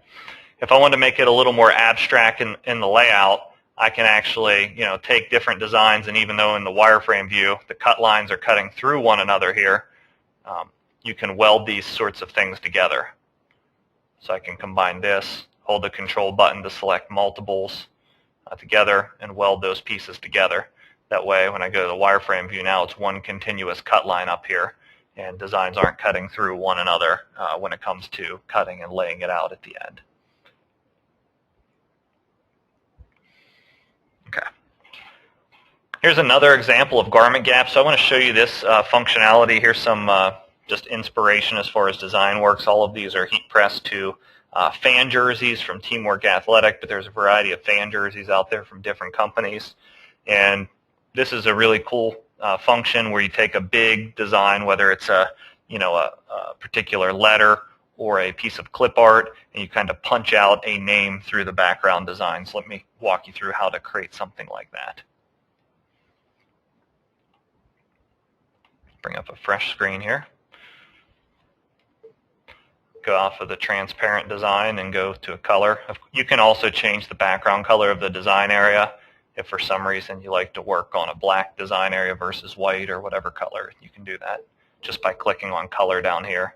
If I wanted to make it a little more abstract in the layout, I can actually, take different designs, and even though in the wireframe view the cut lines are cutting through one another here, you can weld these sorts of things together. So I can combine this, hold the control button to select multiples together, and weld those pieces together. That way, when I go to the wireframe view now, it's one continuous cut line up here, and designs aren't cutting through one another when it comes to cutting and laying it out at the end. Okay. Here's another example of garment gaps. So I want to show you this functionality. Here's some just inspiration as far as design works. All of these are heat pressed to fan jerseys from Teamwork Athletic, but there's a variety of fan jerseys out there from different companies. And this is a really cool function where you take a big design, whether it's a particular letter or a piece of clip art, and you kind of punch out a name through the background design. So let me walk you through how to create something like that. Bring up a fresh screen here. Go off of the transparent design and go to a color. You can also change the background color of the design area. If for some reason you like to work on a black design area versus white or whatever color, you can do that just by clicking on color down here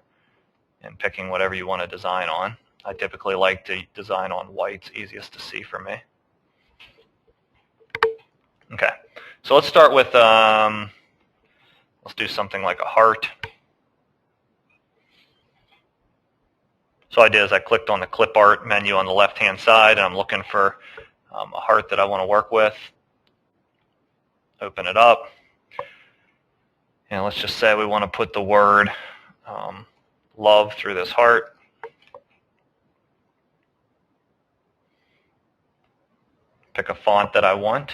and picking whatever you want to design on. I typically like to design on white. It's easiest to see for me. Okay, so let's start with, let's do something like a heart. So what I did is I clicked on the clip art menu on the left-hand side, and I'm looking for a heart that I want to work with. Open it up. And let's just say we want to put the word love through this heart. Pick a font that I want.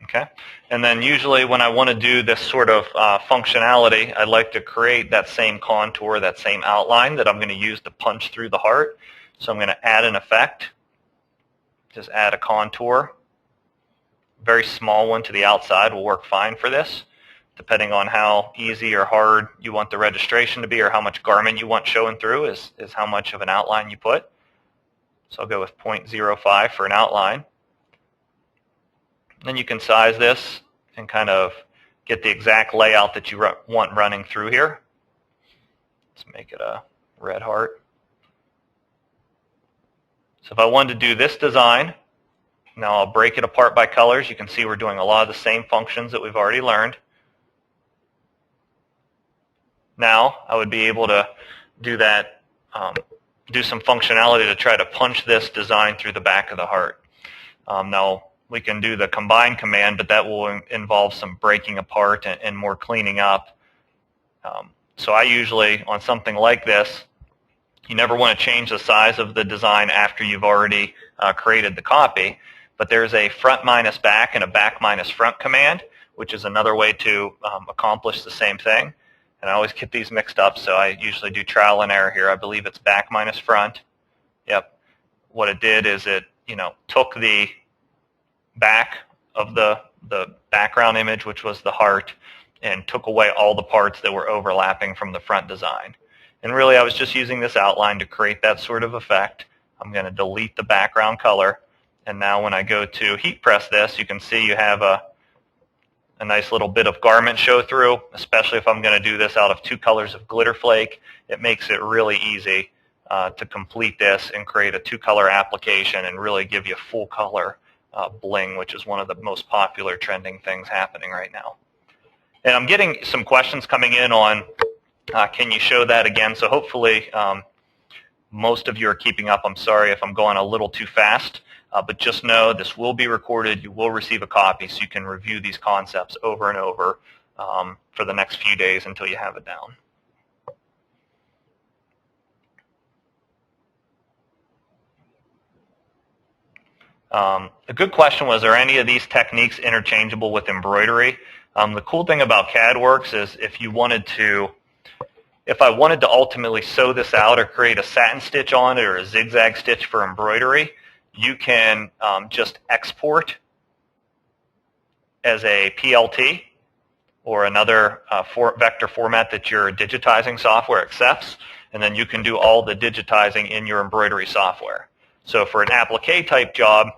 Okay, and then usually when I want to do this sort of functionality, I like to create that same contour, that same outline that I'm going to use to punch through the heart. So I'm going to add an effect. Just add a contour. Very small one to the outside will work fine for this, depending on how easy or hard you want the registration to be or how much garment you want showing through is how much of an outline you put. So I'll go with 0.05 for an outline. Then you can size this and kind of get the exact layout that you want running through here. Let's make it a red heart. So if I wanted to do this design, now I'll break it apart by colors. You can see we're doing a lot of the same functions that we've already learned. Now I would be able to do that, do some functionality to try to punch this design through the back of the heart. Now we can do the combine command, but that will involve some breaking apart and more cleaning up. So I usually, on something like this, you never want to change the size of the design after you've already created the copy, but there's a front minus back and a back minus front command, which is another way to accomplish the same thing. And I always get these mixed up, so I usually do trial and error here. I believe it's back minus front. Yep. What it did is it, took the back of the background image, which was the heart, and took away all the parts that were overlapping from the front design. And really, I was just using this outline to create that sort of effect. I'm going to delete the background color. And now when I go to heat press this, you can see you have a nice little bit of garment show through, especially if I'm going to do this out of 2 colors of glitter flake. It makes it really easy to complete this and create a 2-color application and really give you full color bling, which is one of the most popular trending things happening right now. And I'm getting some questions coming in on, can you show that again? So hopefully most of you are keeping up. I'm sorry if I'm going a little too fast. But just know this will be recorded. You will receive a copy, so you can review these concepts over and over for the next few days until you have it down. A good question was, are any of these techniques interchangeable with embroidery? The cool thing about CadWorx is if I wanted to ultimately sew this out or create a satin stitch on it or a zigzag stitch for embroidery, you can just export as a PLT or another vector format that your digitizing software accepts, and then you can do all the digitizing in your embroidery software. So for an applique type job,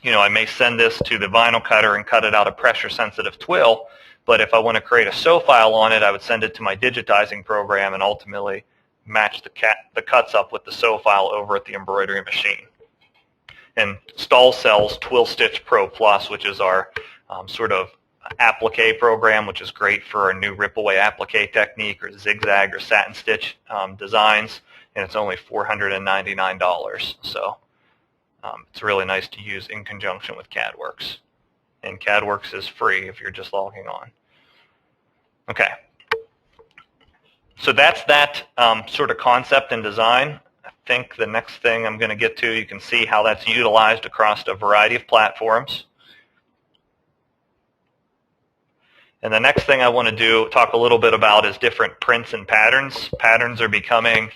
I may send this to the vinyl cutter and cut it out a pressure sensitive twill, but if I want to create a sew file on it, I would send it to my digitizing program and ultimately match the cuts up with the sew file over at the embroidery machine. And Stahls sells Twill Stitch Pro Plus, which is our sort of applique program, which is great for a new rip-away applique technique or zigzag or satin stitch designs, and it's only $499. So it's really nice to use in conjunction with CadWorx. And CadWorx is free if you're just logging on. Okay. So that's that sort of concept and design. I think the next thing I'm going to get to, you can see how that's utilized across a variety of platforms. And the next thing I want to talk a little bit about is different prints and patterns. Patterns are becoming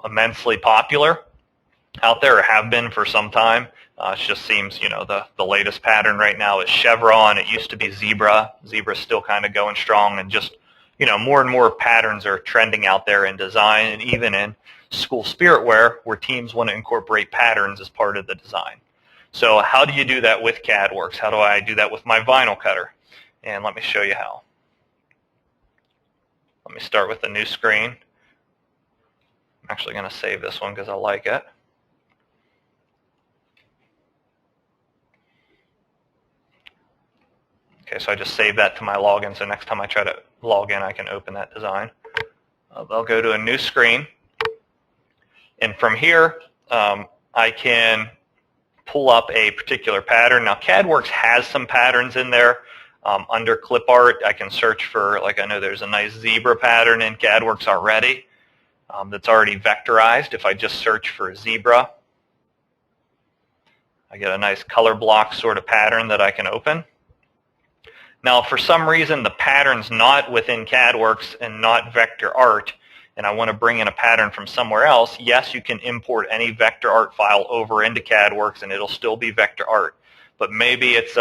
immensely popular out there, or have been for some time. It just seems, the latest pattern right now is chevron. It used to be zebra. Zebra's still kind of going strong, and just, more and more patterns are trending out there in design and even in school spirit wear, where teams want to incorporate patterns as part of the design. So how do you do that with CadWorx? How do I do that with my vinyl cutter? And let me show you how. Let me start with a new screen. I'm actually going to save this one because I like it. Okay, so I just saved that to my login, so next time I try to log in, I can open that design. I'll go to a new screen. And from here, I can pull up a particular pattern. Now, CadWorx has some patterns in there. Under clip art, I can search for, I know there's a nice zebra pattern in CadWorx already that's already vectorized. If I just search for zebra, I get a nice color block sort of pattern that I can open. Now, if for some reason the pattern's not within CadWorx and not vector art, and I want to bring in a pattern from somewhere else, yes, you can import any vector art file over into CadWorx and it'll still be vector art. But maybe it's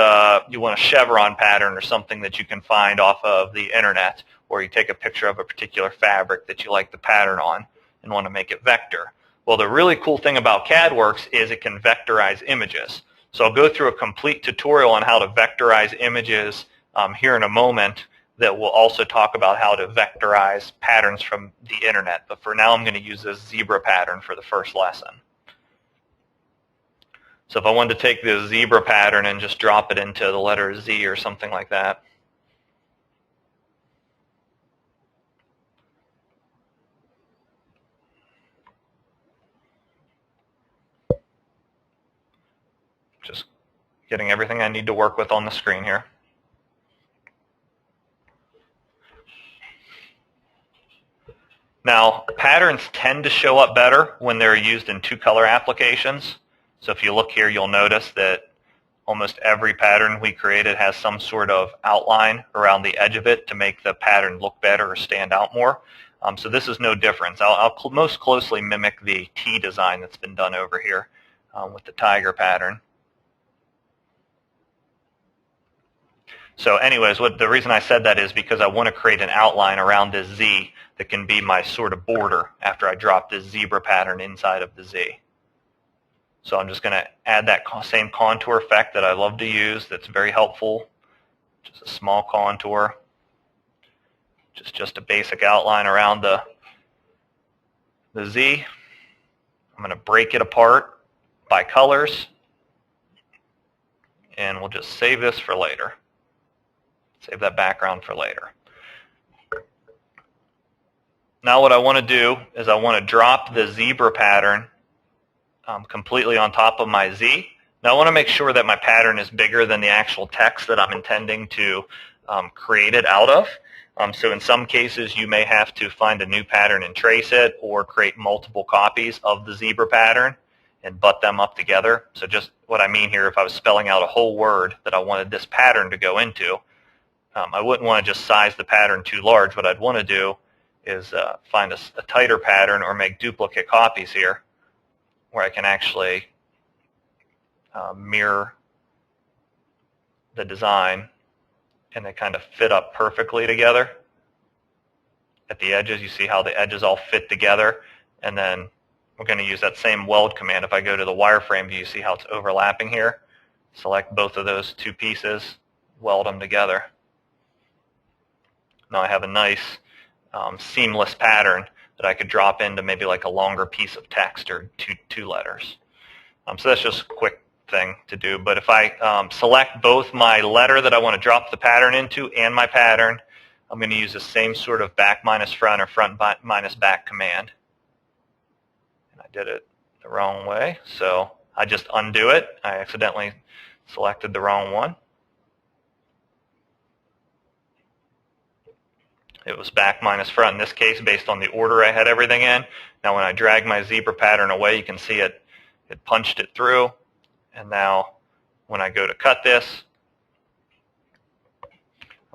you want a chevron pattern or something that you can find off of the internet, or you take a picture of a particular fabric that you like the pattern on and want to make it vector. Well, the really cool thing about CadWorx is it can vectorize images. So I'll go through a complete tutorial on how to vectorize images here in a moment that will also talk about how to vectorize patterns from the internet. But for now, I'm going to use this zebra pattern for the first lesson. So if I wanted to take this zebra pattern and just drop it into the letter Z or something like that, just getting everything I need to work with on the screen here. Now, patterns tend to show up better when they're used in two-color applications. So if you look here, you'll notice that almost every pattern we created has some sort of outline around the edge of it to make the pattern look better or stand out more. So this is no difference. I'll most closely mimic the T design that's been done over here with the tiger pattern. So anyways, the reason I said that is because I want to create an outline around this Z that can be my sort of border after I drop this zebra pattern inside of the Z. So I'm just going to add that same contour effect that I love to use that's very helpful. Just a small contour. Just a basic outline around the Z. I'm going to break it apart by colors. And we'll just save this for later. Save that background for later. Now what I want to do is I want to drop the zebra pattern completely on top of my Z. Now I want to make sure that my pattern is bigger than the actual text that I'm intending to create it out of. So in some cases you may have to find a new pattern and trace it, or create multiple copies of the zebra pattern and butt them up together. So just what I mean here, if I was spelling out a whole word that I wanted this pattern to go into, I wouldn't want to just size the pattern too large. What I'd want to do is find a tighter pattern or make duplicate copies here where I can actually mirror the design and they kind of fit up perfectly together. At the edges, you see how the edges all fit together, and then we're going to use that same weld command. If I go to the wireframe view, you see how it's overlapping here. Select both of those two pieces, weld them together. Now I have a nice seamless pattern that I could drop into maybe like a longer piece of text or two letters. So that's just a quick thing to do. But if I select both my letter that I want to drop the pattern into and my pattern, I'm going to use the same sort of back minus front or front minus back command. And I did it the wrong way, so I just undo it. I accidentally selected the wrong one. It was back minus front in this case based on the order I had everything in. Now when I drag my zebra pattern away, you can see it punched it through. And now when I go to cut this,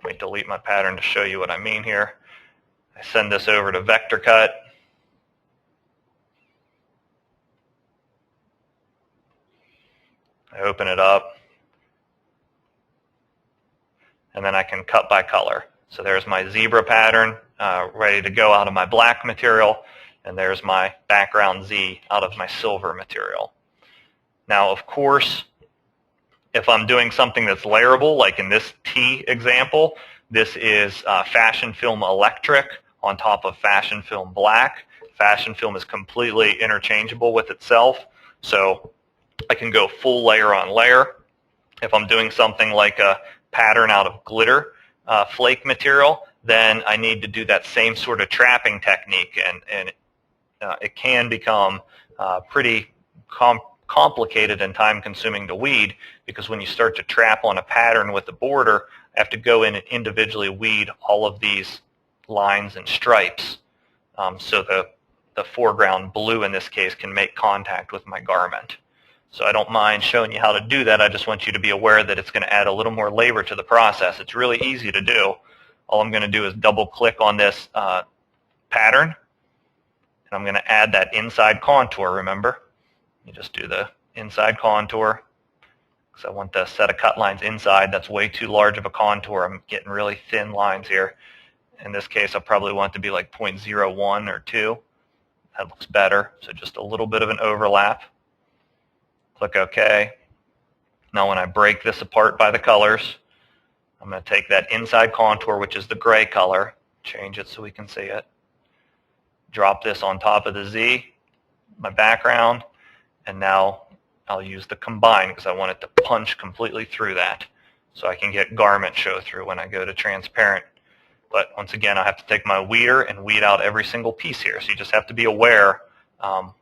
let me delete my pattern to show you what I mean here. I send this over to vector cut. I open it up. And then I can cut by color. So there's my zebra pattern ready to go out of my black material, and there's my background Z out of my silver material. Now, of course, if I'm doing something that's layerable, like in this T example, this is fashion film electric on top of fashion film black. Fashion film is completely interchangeable with itself, so I can go full layer on layer. If I'm doing something like a pattern out of glitter flake material, then I need to do that same sort of trapping technique, and it can become pretty complicated and time-consuming to weed, because when you start to trap on a pattern with the border, I have to go in and individually weed all of these lines and stripes, so the foreground blue in this case can make contact with my garment. So I don't mind showing you how to do that. I just want you to be aware that it's going to add a little more labor to the process. It's really easy to do. All I'm going to do is double click on this pattern, and I'm going to add that inside contour, remember? You just do the inside contour, because I want the set of cut lines inside. That's way too large of a contour. I'm getting really thin lines here. In this case, I probably want it to be like 0.01 or 2. That looks better. So just a little bit of an overlap. Click OK. Now when I break this apart by the colors, I'm going to take that inside contour, which is the gray color, change it so we can see it, drop this on top of the Z, my background, and now I'll use the combine because I want it to punch completely through that so I can get garment show through when I go to transparent. But once again, I have to take my weeder and weed out every single piece here. So you just have to be aware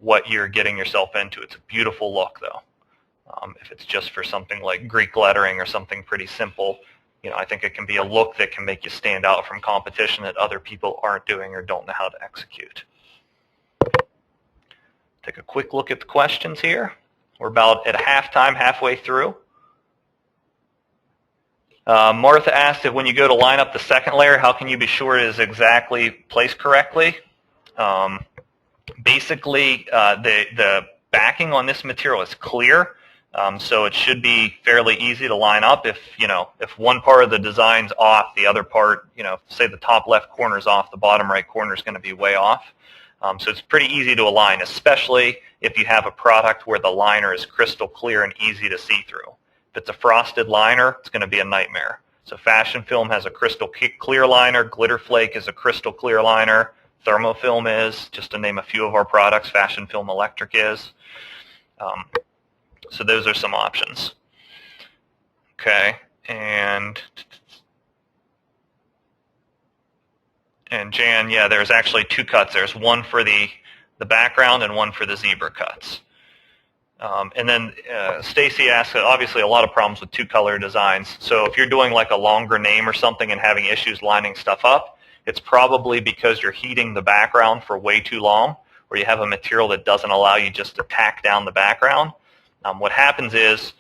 what you're getting yourself into. It's a beautiful look, though. If it's just for something like Greek lettering or something pretty simple, I think it can be a look that can make you stand out from competition that other people aren't doing or don't know how to execute. Take a quick look at the questions here. We're about at halftime, halfway through. Martha asked if when you go to line up the second layer, how can you be sure it is exactly placed correctly? Basically, the backing on this material is clear, so it should be fairly easy to line up. If one part of the design's off, the other part, say the top left corner is off, the bottom right corner is going to be way off. So it's pretty easy to align, especially if you have a product where the liner is crystal clear and easy to see through. If it's a frosted liner, it's going to be a nightmare. So Fashion Film has a crystal clear liner, Glitter Flake is a crystal clear liner, Thermofilm is, just to name a few of our products, Fashion Film Electric is. So those are some options. Okay, and Jan, yeah, there's actually two cuts. There's one for the background and one for the zebra cuts. And then Stacy asked, obviously a lot of problems with two-color designs. So if you're doing like a longer name or something and having issues lining stuff up, it's probably because you're heating the background for way too long, or you have a material that doesn't allow you just to tack down the background. What happens is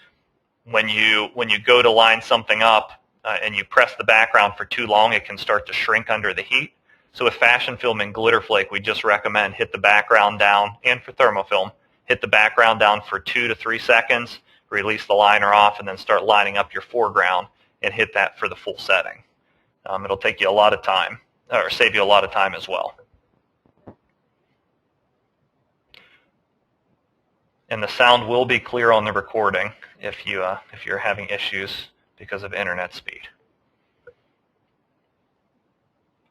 when you go to line something up and you press the background for too long, it can start to shrink under the heat. So with Fashion Film and Glitter Flake, we just recommend hit the background down, and for Thermofilm, hit the background down for 2 to 3 seconds, release the liner off, and then start lining up your foreground and hit that for the full setting. It'll take you a lot of time, or save you a lot of time as well. And the sound will be clear on the recording if you're having issues because of internet speed.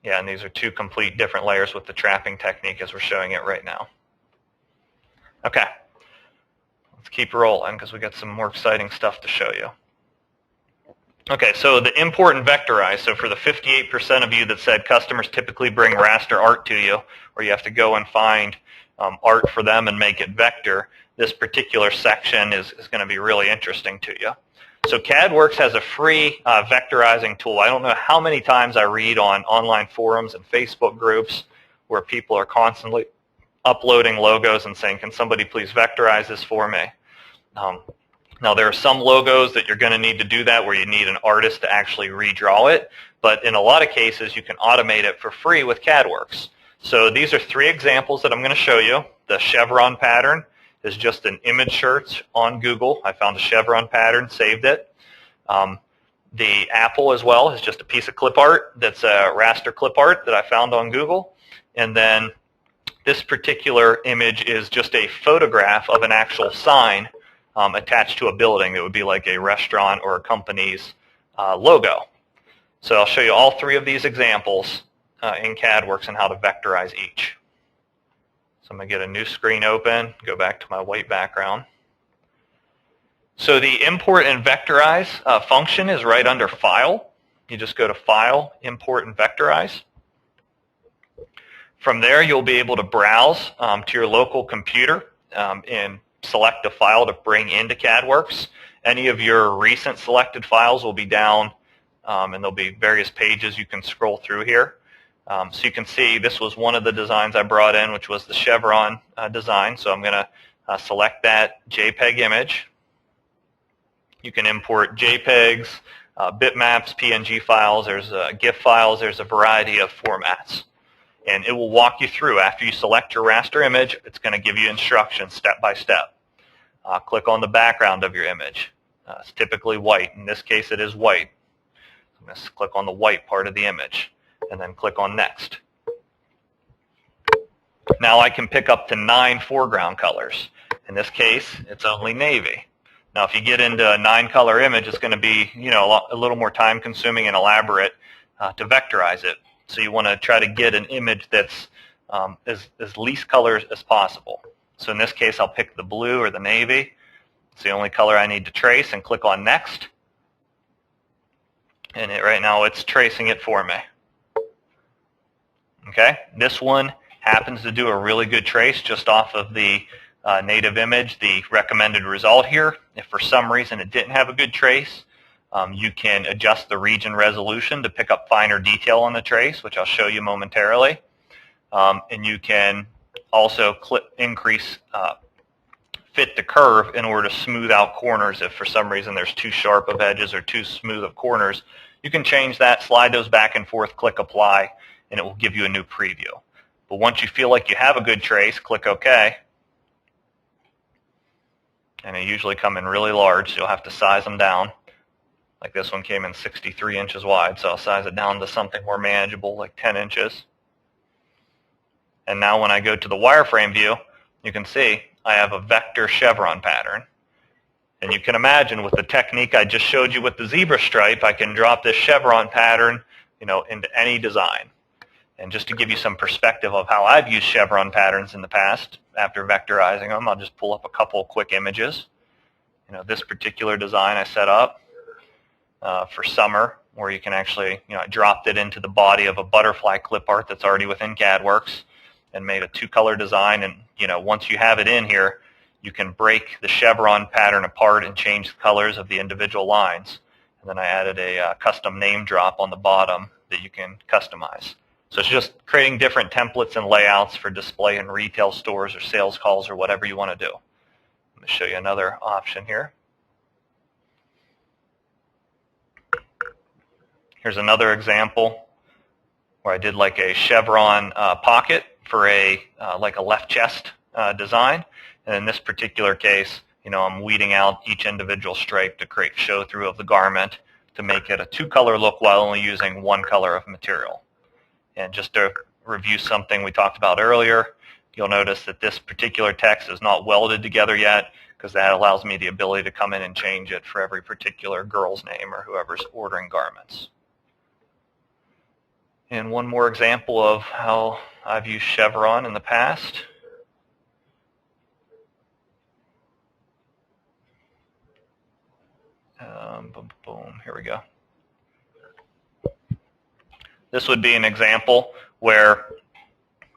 Yeah, and these are two complete different layers with the trapping technique as we're showing it right now. Okay, let's keep rolling because we got some more exciting stuff to show you. Okay, so the import and vectorize. So for the 58% of you that said customers typically bring raster art to you, or you have to go and find art for them and make it vector, this particular section is going to be really interesting to you. So CadWorks has a free vectorizing tool. I don't know how many times I read on online forums and Facebook groups where people are constantly uploading logos and saying, can somebody please vectorize this for me? Now there are some logos that you're going to need to do that where you need an artist to actually redraw it, but in a lot of cases you can automate it for free with CadWorks. So these are 3 examples that I'm going to show you. The chevron pattern is just an image search on Google. I found a chevron pattern, saved it. The apple as well is just a piece of clip art that's a raster clip art that I found on Google. And then this particular image is just a photograph of an actual sign attached to a building that would be like a restaurant or a company's logo. So I'll show you all 3 of these examples in CadWorks and how to vectorize each. So I'm going to get a new screen open, go back to my white background. So the import and vectorize function is right under File. You just go to File, Import and Vectorize. From there, you'll be able to browse to your local computer and select a file to bring into CadWorks. Any of your recent selected files will be down, and there'll be various pages you can scroll through here. So you can see this was one of the designs I brought in, which was the chevron design. So I'm going to select that JPEG image. You can import JPEGs, bitmaps, PNG files, there's GIF files, there's a variety of formats. And it will walk you through. After you select your raster image, it's going to give you instructions step by step. Click on the background of your image. It's typically white. In this case, it is white. I'm going to click on the white part of the image, and then click on Next. Now I can pick up to 9 foreground colors. In this case, it's only navy. Now, if you get into a 9-color image, it's going to be, a little more time consuming and elaborate to vectorize it. So you want to try to get an image that's as least colors as possible. So in this case, I'll pick the blue or the navy. It's the only color I need to trace, and click on Next. And right now it's tracing it for me. Okay, this one happens to do a really good trace just off of the native image, the recommended result here. If for some reason it didn't have a good trace, you can adjust the region resolution to pick up finer detail on the trace, which I'll show you momentarily. And you can also increase fit to curve in order to smooth out corners. If for some reason there's too sharp of edges or too smooth of corners, you can change that, slide those back and forth, click Apply, and it will give you a new preview. But once you feel like you have a good trace, click OK. And they usually come in really large, so you'll have to size them down. Like this one came in 63 inches wide, so I'll size it down to something more manageable, like 10 inches. And now when I go to the wireframe view, you can see I have a vector chevron pattern. And you can imagine with the technique I just showed you with the zebra stripe, I can drop this chevron pattern, into any design. And just to give you some perspective of how I've used chevron patterns in the past, after vectorizing them, I'll just pull up a couple quick images. This particular design I set up for summer, where you can actually, I dropped it into the body of a butterfly clip art that's already within CadWorx and made a 2-color design. And, once you have it in here, you can break the chevron pattern apart and change the colors of the individual lines. And then I added a custom name drop on the bottom that you can customize. So it's just creating different templates and layouts for display in retail stores or sales calls or whatever you want to do. I'm going to show you another option here. Here's another example where I did like a chevron pocket for like a left chest design. And in this particular case, I'm weeding out each individual stripe to create show-through of the garment to make it a 2-color look while only using 1 color of material. And just to review something we talked about earlier, you'll notice that this particular text is not welded together yet, because that allows me the ability to come in and change it for every particular girl's name or whoever's ordering garments. And one more example of how I've used chevron in the past. Boom, here we go. This would be an example where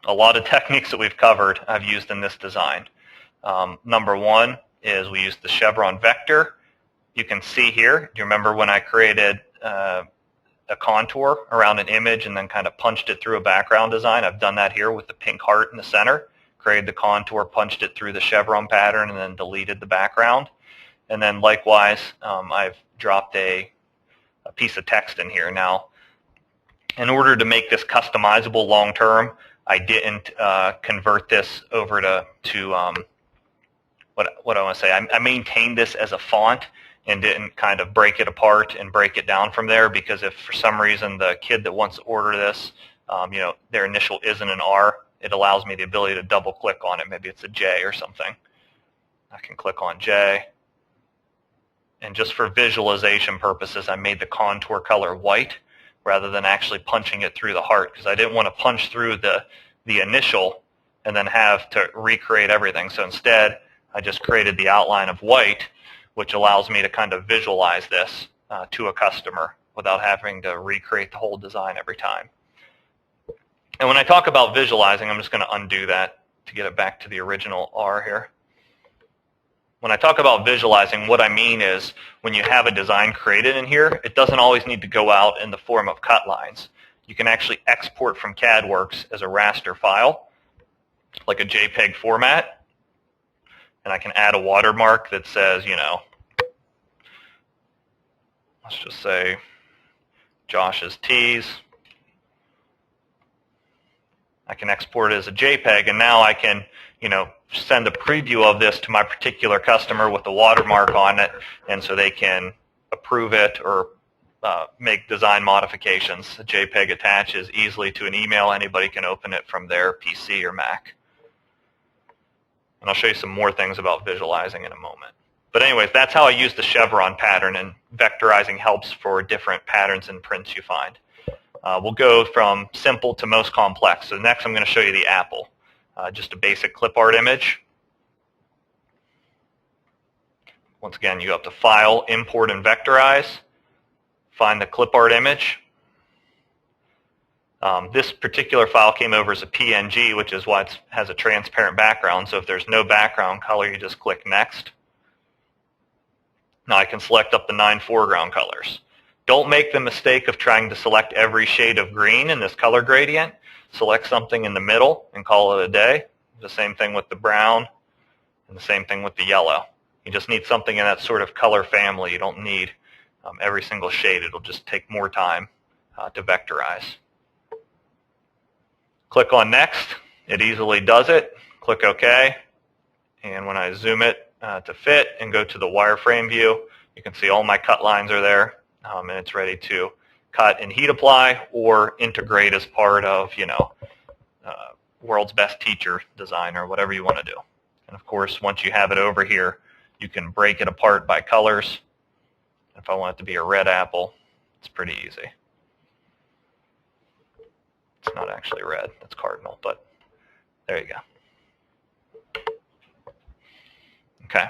a lot of techniques that we've covered I've used in this design. Number one is we used the chevron vector. You can see here, do you remember when I created a contour around an image and then kind of punched it through a background design? I've done that here with the pink heart in the center. Created the contour, punched it through the chevron pattern, and then deleted the background. And then likewise, I've dropped a piece of text in here. Now, in order to make this customizable long term, I didn't convert this over to what I want to say. I maintained this as a font and didn't kind of break it apart and break it down from there, because if for some reason the kid that wants to order this, their initial isn't an R, it allows me the ability to double click on it. Maybe it's a J or something. I can click on J. And just for visualization purposes, I made the contour color white rather than actually punching it through the heart, because I didn't want to punch through the initial and then have to recreate everything. So instead, I just created the outline of white, which allows me to kind of visualize this to a customer without having to recreate the whole design every time. And when I talk about visualizing, I'm just going to undo that to get it back to the original R here. When I talk about visualizing, what I mean is when you have a design created in here, it doesn't always need to go out in the form of cut lines. You can actually export from CadWorx as a raster file, like a JPEG format, and I can add a watermark that says, let's just say Josh's Tees. I can export it as a JPEG, and now I can, send a preview of this to my particular customer with the watermark on it, and so they can approve it or make design modifications. A JPEG attaches easily to an email. Anybody can open it from their PC or Mac. And I'll show you some more things about visualizing in a moment. But anyways, that's how I use the chevron pattern, and vectorizing helps for different patterns and prints you find. We'll go from simple to most complex. So next I'm going to show you the apple. Just a basic clip art image. Once again, you go up to File, Import and Vectorize. Find the clip art image. This particular file came over as a PNG, which is why it has a transparent background. So if there's no background color, you just click Next. Now I can select up to 9 foreground colors. Don't make the mistake of trying to select every shade of green in this color gradient. Select something in the middle and call it a day. The same thing with the brown and the same thing with the yellow. You just need something in that sort of color family. You don't need every single shade. It'll just take more time to vectorize. Click on Next. It easily does it. Click OK. And when I zoom it to fit and go to the wireframe view, you can see all my cut lines are there. And it's ready to cut and heat apply or integrate as part of, world's best teacher design or whatever you want to do. And of course, once you have it over here, you can break it apart by colors. If I want it to be a red apple, it's pretty easy. It's not actually red, it's cardinal, but there you go. Okay.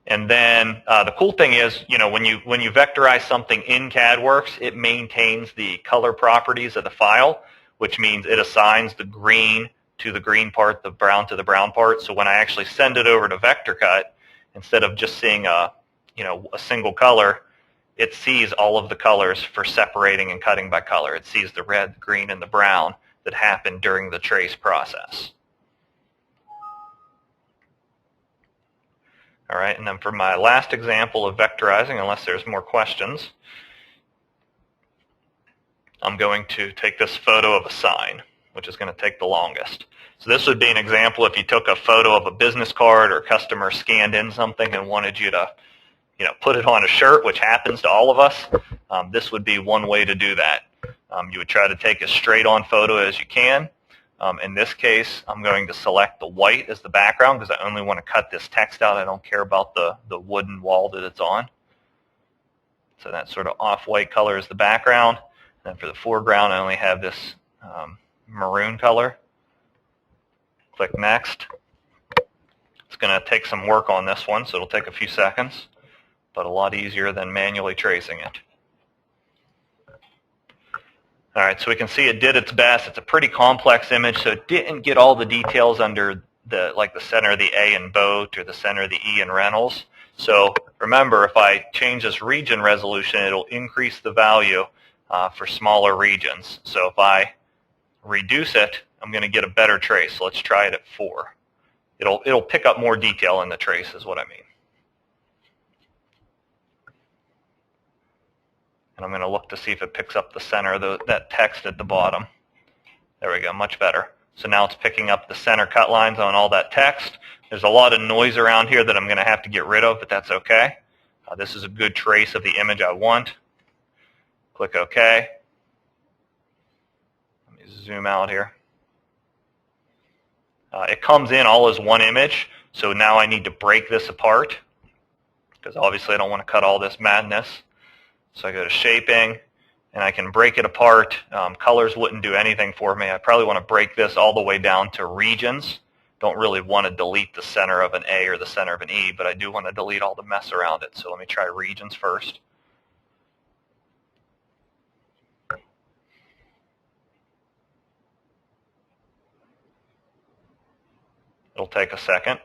And then the cool thing is, when you vectorize something in CadWorks, it maintains the color properties of the file, which means it assigns the green to the green part, the brown to the brown part. So when I actually send it over to VectorCut, instead of just seeing a single color, it sees all of the colors for separating and cutting by color. It sees the red, the green, and the brown that happened during the trace process. All right, and then for my last example of vectorizing, unless there's more questions, I'm going to take this photo of a sign, which is going to take the longest. So this would be an example if you took a photo of a business card or a customer scanned in something and wanted you to put it on a shirt, which happens to all of us. This would be one way to do that. You would try to take as straight on photo as you can. In this case, I'm going to select the white as the background because I only want to cut this text out. I don't care about the wooden wall that it's on. So that sort of off-white color is the background. And then for the foreground, I only have this maroon color. Click Next. It's going to take some work on this one, so it'll take a few seconds, but a lot easier than manually tracing it. All right, so we can see it did its best. It's a pretty complex image, so it didn't get all the details under the center of the A in Boat or the center of the E in Reynolds. So remember, if I change this region resolution, it'll increase the value for smaller regions. So if I reduce it, I'm going to get a better trace. So let's try it at 4. It'll pick up more detail in the trace is what I mean. And I'm going to look to see if it picks up the center of that text at the bottom. There we go, much better. So now it's picking up the center cut lines on all that text. There's a lot of noise around here that I'm going to have to get rid of, but that's okay. This is a good trace of the image I want. Click OK. Let me zoom out here. It comes in all as one image, so now I need to break this apart because obviously I don't want to cut all this madness. So I go to Shaping, and I can break it apart. Colors wouldn't do anything for me. I probably want to break this all the way down to regions. Don't really want to delete the center of an A or the center of an E, but I do want to delete all the mess around it. So let me try regions first. It'll take a second.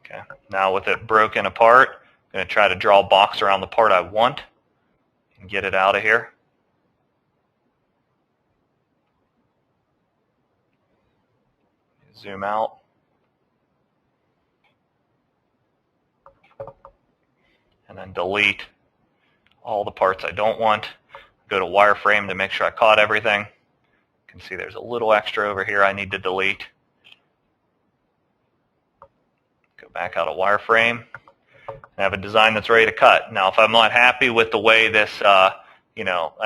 Okay. Now with it broken apart, I'm going to try to draw a box around the part I want and get it out of here. Zoom out. And then delete all the parts I don't want. Go to wireframe to make sure I caught everything. You can see there's a little extra over here I need to delete. Go back out of wireframe and have a design that's ready to cut. Now if I'm not happy with the way this, I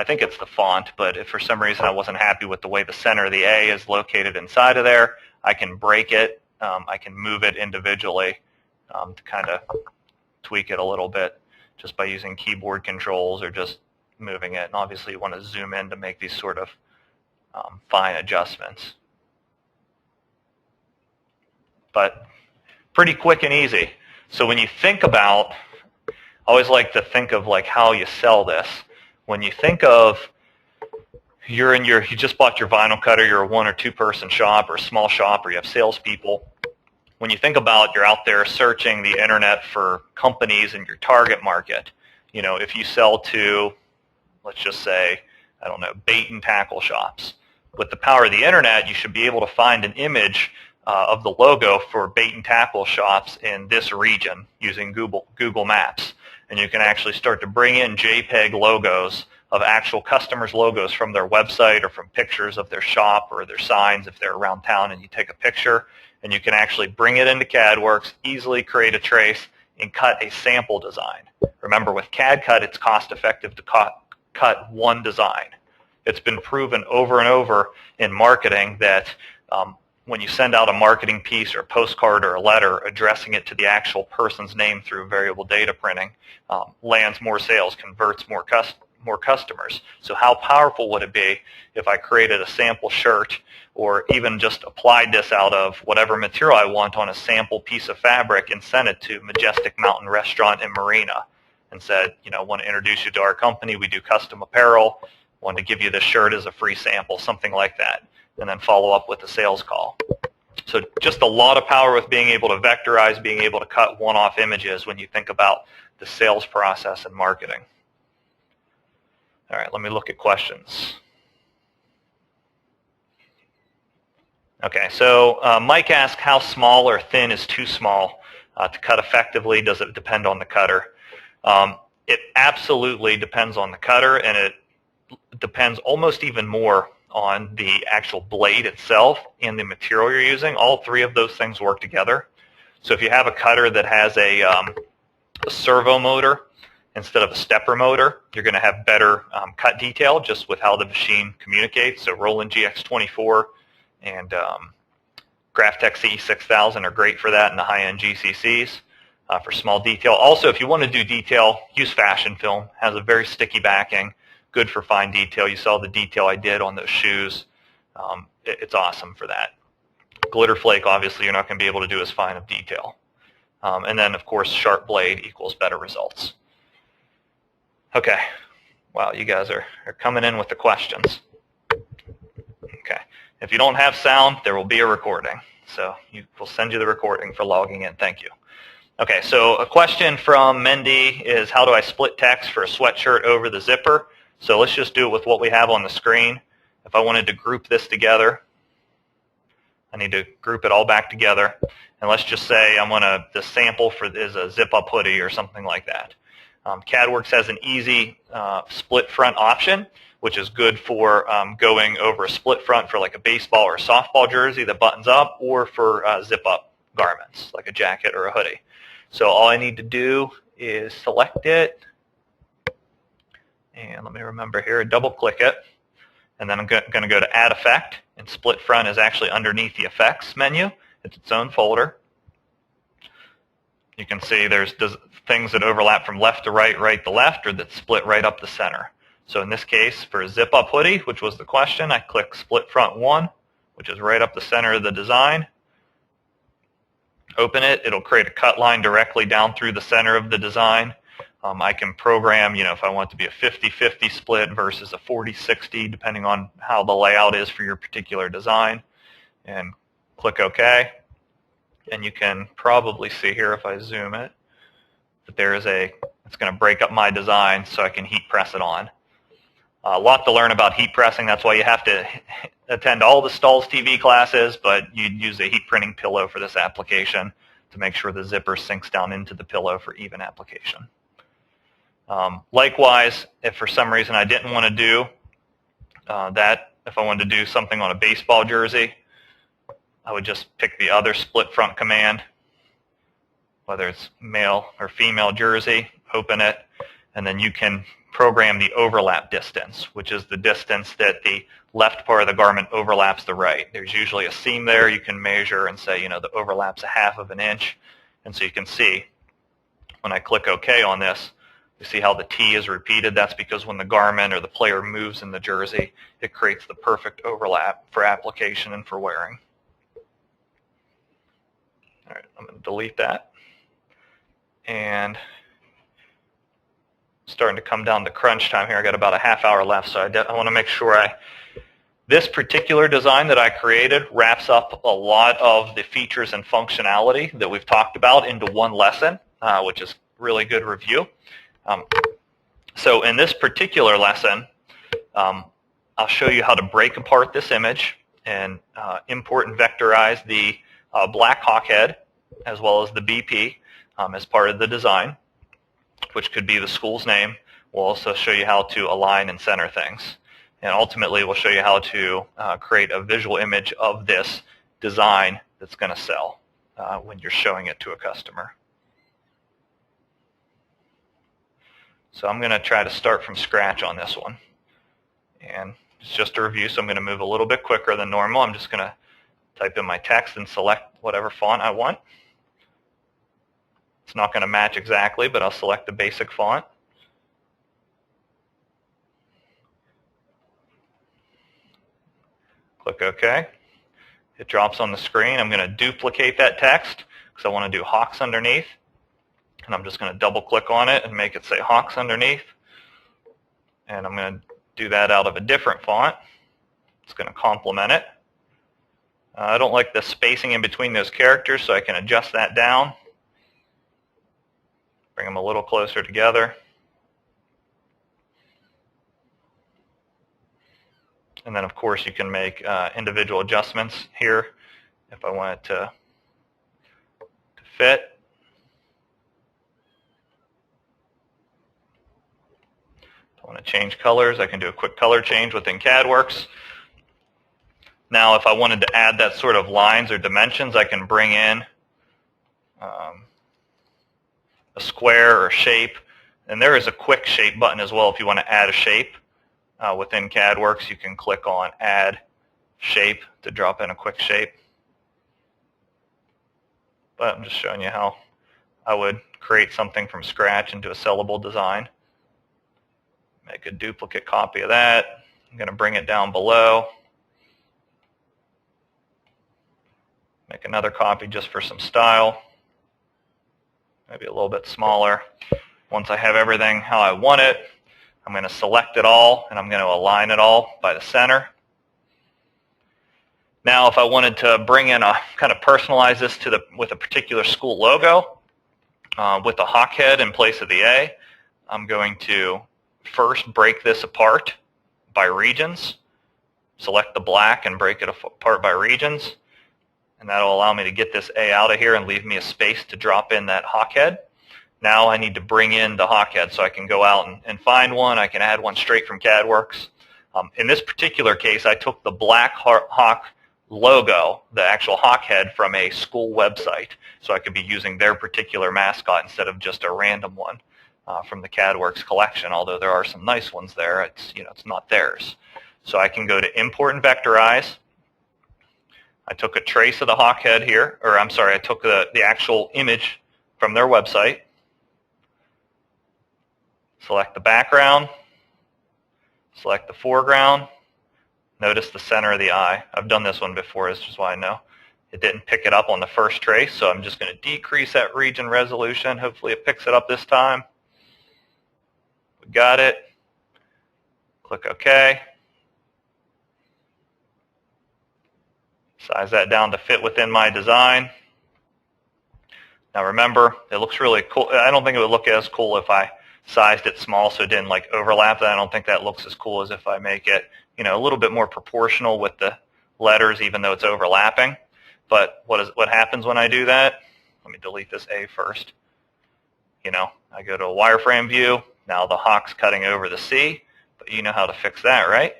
think it's the font, but if for some reason I wasn't happy with the way the center of the A is located inside of there, I can break it I can move it individually to kind of tweak it a little bit just by using keyboard controls or just moving it. And obviously you want to zoom in to make these sort of fine adjustments. But pretty quick and easy. So when you think about, I always like to think of like how you sell this. When you think of you just bought your vinyl cutter, you're a 1 or 2 person shop or a small shop, or you have salespeople. When you think about you're out there searching the internet for companies in your target market, you know, if you sell to, let's just say, I don't know, bait and tackle shops. With the power of the internet, you should be able to find an image of the logo for bait and tackle shops in this region using Google Maps. And you can actually start to bring in JPEG logos of actual customers' logos from their website or from pictures of their shop or their signs if they're around town, and you take a picture and you can actually bring it into CadWorks, easily create a trace, and cut a sample design. Remember, with CAD Cut, it's cost effective to cut one design. It's been proven over and over in marketing that when you send out a marketing piece or a postcard or a letter addressing it to the actual person's name through variable data printing, lands more sales, converts more customers. So how powerful would it be if I created a sample shirt or even just applied this out of whatever material I want on a sample piece of fabric and sent it to Majestic Mountain Restaurant and Marina and said, you know, want to introduce you to our company, we do custom apparel, want to give you this shirt as a free sample, something like that, and then follow up with a sales call. So just a lot of power with being able to vectorize, being able to cut one-off images when you think about the sales process and marketing. All right, let me look at questions. Okay, so Mike asked, how small or thin is too small to cut effectively? Does it depend on the cutter? It absolutely depends on the cutter, and it depends almost even more on the actual blade itself and the material you're using. All three of those things work together. So if you have a cutter that has a servo motor instead of a stepper motor, you're going to have better cut detail just with how the machine communicates. So Roland GX24 and Graphtec CE6000 are great for that, and the high-end GCCs for small detail. Also, if you want to do detail, use fashion film. It has a very sticky backing, good for fine detail. You saw the detail I did on those shoes. It's awesome for that. Glitter flake, obviously, you're not going to be able to do as fine of detail. And then, of course, sharp blade equals better results. Okay. Wow, you guys are coming in with the questions. Okay. If you don't have sound, there will be a recording. So we'll send you the recording for logging in. Thank you. Okay, so a question from Mendy is, how do I split text for a sweatshirt over the zipper? So let's just do it with what we have on the screen. If I wanted to group this together, I need to group it all back together. And let's just say the sample is a zip-up hoodie or something like that. CadWorks has an easy split front option, which is good for going over a split front for like a baseball or a softball jersey that buttons up, or for zip-up garments like a jacket or a hoodie. So all I need to do is select it, and let me remember here, double-click it, and then I'm going to go to Add Effect, and Split Front is actually underneath the Effects menu. It's its own folder. You can see there's things that overlap from left to right, right to left, or that split right up the center. So in this case, for a zip-up hoodie, which was the question, I click Split Front 1, which is right up the center of the design. Open it. It'll create a cut line directly down through the center of the design. I can program, if I want it to be a 50-50 split versus a 40-60, depending on how the layout is for your particular design. And click OK. And you can probably see here, if I zoom it, that it's going to break up my design so I can heat press it on. A lot to learn about heat pressing. That's why you have to attend all the Stahls TV classes, but you'd use a heat printing pillow for this application to make sure the zipper sinks down into the pillow for even application. Likewise, if for some reason I didn't want to do that, if I wanted to do something on a baseball jersey, I would just pick the other split front command, whether it's male or female jersey, open it, and then you can program the overlap distance, which is the distance that the left part of the garment overlaps the right. There's usually a seam there you can measure and say, the overlap's 1/2 of an inch. And so you can see when I click OK on this, you see how the T is repeated. That's because when the garment or the player moves in the jersey, it creates the perfect overlap for application and for wearing. All right, I'm going to delete that. And starting to come down to crunch time here. I got about a 1/2 hour left, so I want to make sure this particular design that I created wraps up a lot of the features and functionality that we've talked about into one lesson, which is really good review. So in this particular lesson, I'll show you how to break apart this image and import and vectorize the black hawk head as well as the BP as part of the design, which could be the school's name. We'll also show you how to align and center things. And ultimately, we'll show you how to create a visual image of this design that's going to sell when you're showing it to a customer. So I'm going to try to start from scratch on this one. And it's just a review, so I'm going to move a little bit quicker than normal. I'm just going to type in my text and select whatever font I want. It's not going to match exactly, but I'll select the basic font. Click OK. It drops on the screen. I'm going to duplicate that text because I want to do Hawks underneath. And I'm just going to double click on it and make it say Hawks underneath. And I'm going to do that out of a different font. It's going to complement it. I don't like the spacing in between those characters, so I can adjust that down. Bring them a little closer together. And then, of course, you can make individual adjustments here if I want it to fit. If I want to change colors, I can do a quick color change within CadWorks. Now, if I wanted to add that sort of lines or dimensions, I can bring in a square or shape. And there is a quick shape button as well if you want to add a shape. Within CadWorks, you can click on Add Shape to drop in a quick shape. But I'm just showing you how I would create something from scratch into a sellable design. Make a duplicate copy of that. I'm going to bring it down below. Make another copy just for some style. Maybe a little bit smaller. Once I have everything how I want it, I'm going to select it all, and I'm going to align it all by the center. Now, if I wanted to bring in kind of personalize this with a particular school logo, with a hawk head in place of the A, I'm going to first break this apart by regions. Select the black and break it apart by regions. And that'll allow me to get this A out of here and leave me a space to drop in that hawk head. Now I need to bring in the hawk head, so I can go out and find one. I can add one straight from CadWorks. In this particular case, I took the black hawk logo, the actual hawk head, from a school website, so I could be using their particular mascot instead of just a random one from the CadWorks collection. Although there are some nice ones there, it's not theirs. So I can go to Import and Vectorize. I took a trace of the hawk head here, or I'm sorry, I took the actual image from their website. Select the background, select the foreground. Notice the center of the eye. I've done this one before, this is why I know. It didn't pick it up on the first trace, so I'm just going to decrease that region resolution. Hopefully it picks it up this time. We got it. Click OK. Size that down to fit within my design. Now remember, it looks really cool. I don't think it would look as cool if I sized it small so it didn't overlap. I don't think that looks as cool as if I make it a little bit more proportional with the letters, even though it's overlapping. But what happens when I do that? Let me delete this A first. I go to a wireframe view. Now the hawk's cutting over the C, but you know how to fix that, right?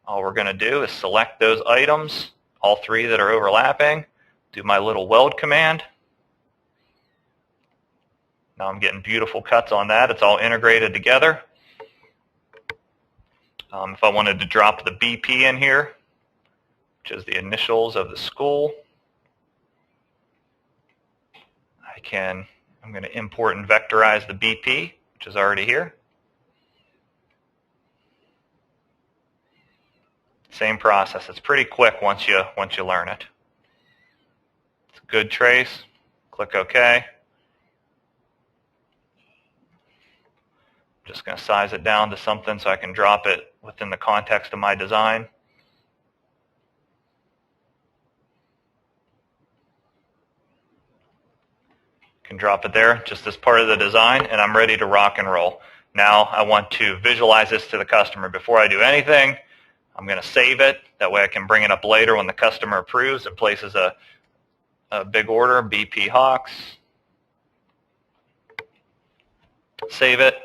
All we're going to do is select those items, all three that are overlapping, do my little weld command. Now I'm getting beautiful cuts on that. It's all integrated together. If I wanted to drop the BP in here, which is the initials of the school, I'm going to import and vectorize the BP, which is already here. Same process. It's pretty quick once you learn it. It's a good trace. Click OK. Just going to size it down to something so I can drop it within the context of my design. Can drop it there just as part of the design, and I'm ready to rock and roll. Now I want to visualize this to the customer. Before I do anything, I'm going to save it. That way I can bring it up later when the customer approves and places a big order, BP Hawks. Save it.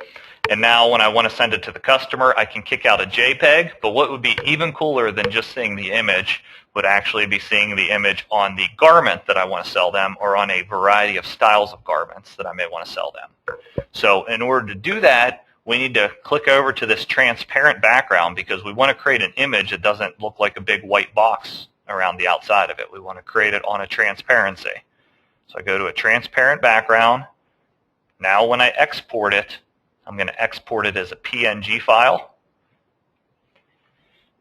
And now when I want to send it to the customer, I can kick out a JPEG. But what would be even cooler than just seeing the image would actually be seeing the image on the garment that I want to sell them, or on a variety of styles of garments that I may want to sell them. So in order to do that, we need to click over to this transparent background, because we want to create an image that doesn't look like a big white box around the outside of it. We want to create it on a transparency. So I go to a transparent background. Now when I export it, I'm going to export it as a PNG file.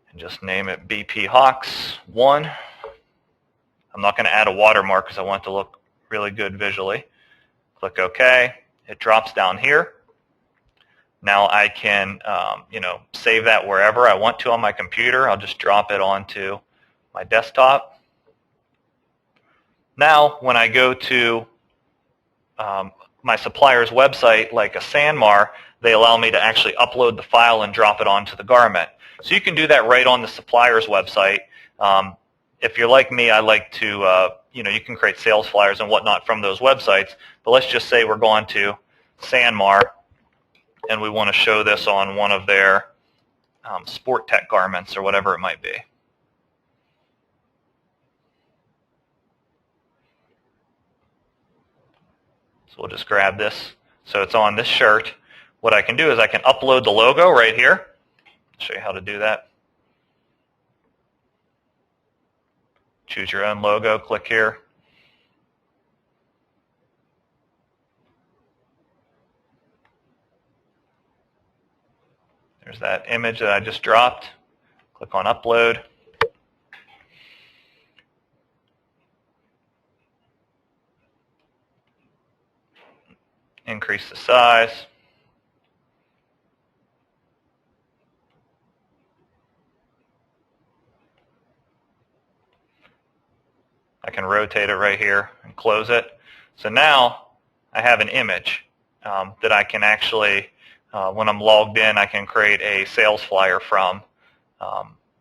And just name it BP Hawks 1. I'm not going to add a watermark because I want it to look really good visually. Click OK. It drops down here. Now I can save that wherever I want to on my computer. I'll just drop it onto my desktop. Now when I go to my supplier's website, like a Sanmar, they allow me to actually upload the file and drop it onto the garment. So you can do that right on the supplier's website. If you're like me, I like to, you can create sales flyers and whatnot from those websites. But let's just say we're going to Sanmar, and we want to show this on one of their sport tech garments or whatever it might be. So we'll just grab this. So it's on this shirt. What I can do is I can upload the logo right here. I'll show you how to do that. Choose your own logo. Click here. There's that image that I just dropped. Click on Upload. Increase the size. I can rotate it right here and close it. So now I have an image that I can actually, when I'm logged in, I can create a sales flyer from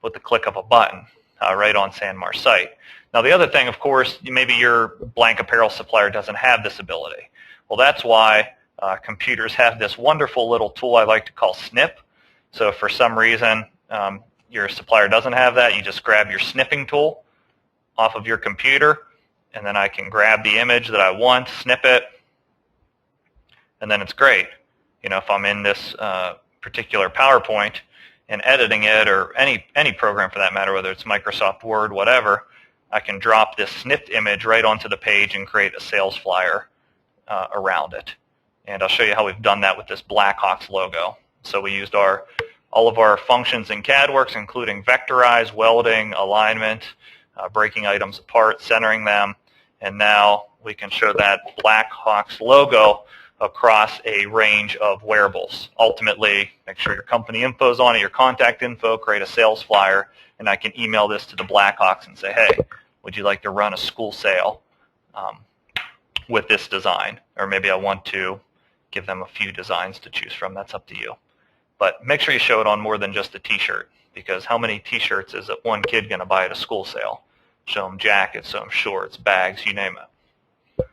with the click of a button right on Sanmar's site. Now the other thing, of course, maybe your blank apparel supplier doesn't have this ability. Well, that's why computers have this wonderful little tool I like to call Snip. So if for some reason your supplier doesn't have that, you just grab your snipping tool off of your computer, and then I can grab the image that I want, snip it, and then it's great. If I'm in this particular PowerPoint and editing it, or any program for that matter, whether it's Microsoft Word, whatever, I can drop this snipped image right onto the page and create a sales flyer around it. And I'll show you how we've done that with this Blackhawks logo. So we used all of our functions in CadWorks, including vectorize, welding, alignment, breaking items apart, centering them, and now we can show that Blackhawks logo across a range of wearables. Ultimately, make sure your company info is on it, your contact info, create a sales flyer, and I can email this to the Blackhawks and say, hey, would you like to run a school sale with this design? Or maybe I want to give them a few designs to choose from. That's up to you. But make sure you show it on more than just a t-shirt, because how many t-shirts is one kid going to buy at a school sale? Show them jackets, show them shorts, bags, you name it.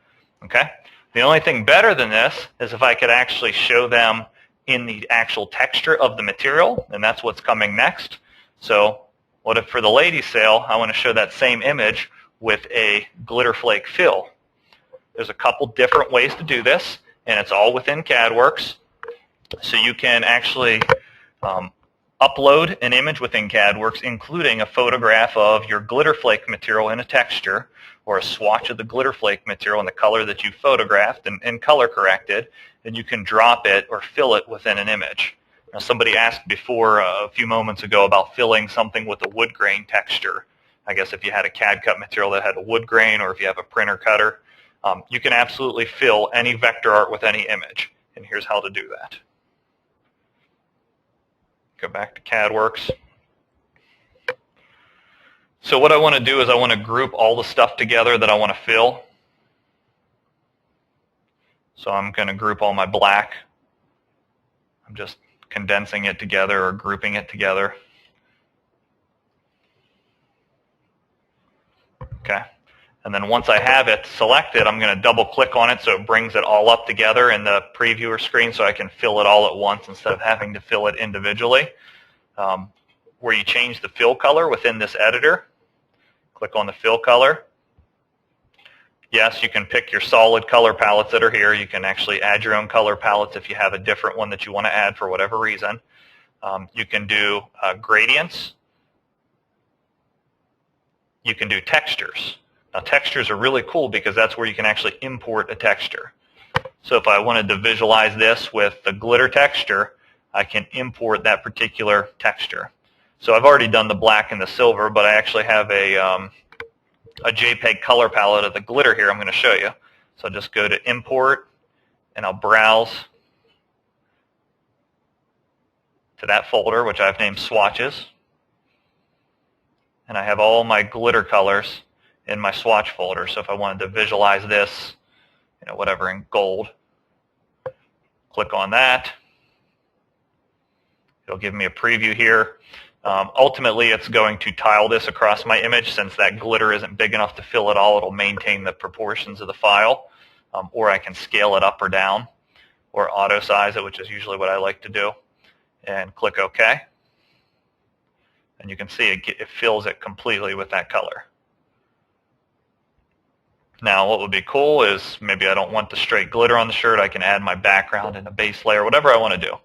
Okay? The only thing better than this is if I could actually show them in the actual texture of the material, and that's what's coming next. So what if for the ladies' sale, I want to show that same image with a glitter flake fill? There's a couple different ways to do this, and it's all within CadWorks. So you can actually upload an image within CadWorx, including a photograph of your glitter flake material in a texture, or a swatch of the glitter flake material in the color that you photographed and color corrected, and you can drop it or fill it within an image. Now, somebody asked before a few moments ago about filling something with a wood grain texture. I guess if you had a CAD cut material that had a wood grain, or if you have a printer cutter, you can absolutely fill any vector art with any image. And here's how to do that. Go back to CadWorx. So what I want to do is I want to group all the stuff together that I want to fill. So I'm going to group all my black. I'm just condensing it together or grouping it together. Okay. And then once I have it selected, I'm going to double click on it so it brings it all up together in the previewer screen so I can fill it all at once instead of having to fill it individually. Where you change the fill color within this editor, click on the fill color. Yes, you can pick your solid color palettes that are here. You can actually add your own color palettes if you have a different one that you want to add for whatever reason. You can do gradients. You can do textures. Now, textures are really cool because that's where you can actually import a texture. So if I wanted to visualize this with the glitter texture, I can import that particular texture. So I've already done the black and the silver, but I actually have a JPEG color palette of the glitter here I'm going to show you. So I'll just go to Import, and I'll browse to that folder, which I've named Swatches. And I have all my glitter colors in my swatch folder. So if I wanted to visualize this, whatever in gold, click on that. It'll give me a preview here. Ultimately, it's going to tile this across my image. Since that glitter isn't big enough to fill it all, it'll maintain the proportions of the file. Or I can scale it up or down, or auto size it, which is usually what I like to do. And click OK. And you can see it fills it completely with that color. Now, what would be cool is maybe I don't want the straight glitter on the shirt. I can add my background and a base layer, whatever I want to do.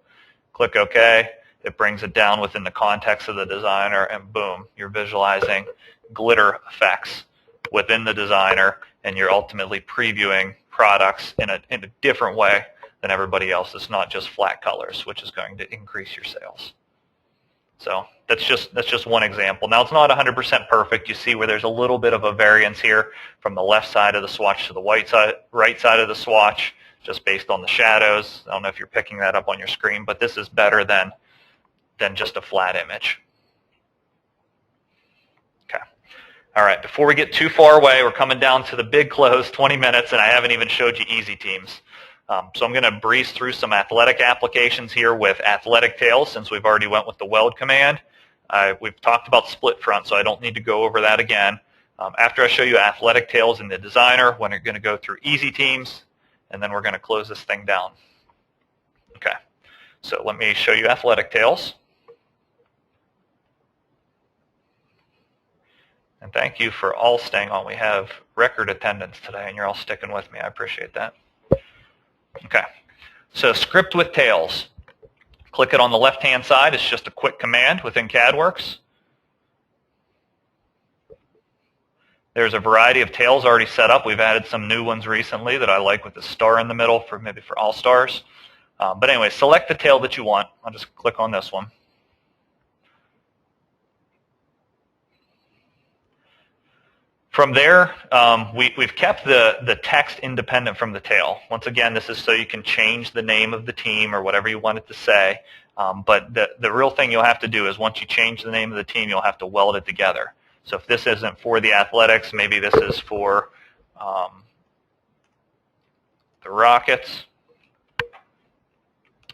Click OK. It brings it down within the context of the designer, and boom, you're visualizing glitter effects within the designer, and you're ultimately previewing products in a different way than everybody else. It's not just flat colors, which is going to increase your sales. So that's just one example. Now, it's not 100% perfect. You see where there's a little bit of a variance here from the left side of the swatch to the right side of the swatch, just based on the shadows. I don't know if you're picking that up on your screen, but this is better than just a flat image. Okay. All right, before we get too far away, we're coming down to the big close, 20 minutes, and I haven't even showed you easy teams. So I'm going to breeze through some athletic applications here with athletic tails, since we've already went with the weld command. We've talked about split front, so I don't need to go over that again. After I show you athletic tails in the designer, we're going to go through easy teams, and then we're going to close this thing down. Okay, so let me show you athletic tails. And thank you for all staying on. We have record attendance today, and you're all sticking with me. I appreciate that. Okay, so script with tails. Click it on the left-hand side. It's just a quick command within CadWorx. There's a variety of tails already set up. We've added some new ones recently that I like with the star in the middle, for maybe for all stars. But anyway, select the tail that you want. I'll just click on this one. From there, we've kept the text independent from the tail. Once again, this is so you can change the name of the team or whatever you want it to say. But the real thing you'll have to do is once you change the name of the team, you'll have to weld it together. So if this isn't for the athletics, maybe this is for the Rockets.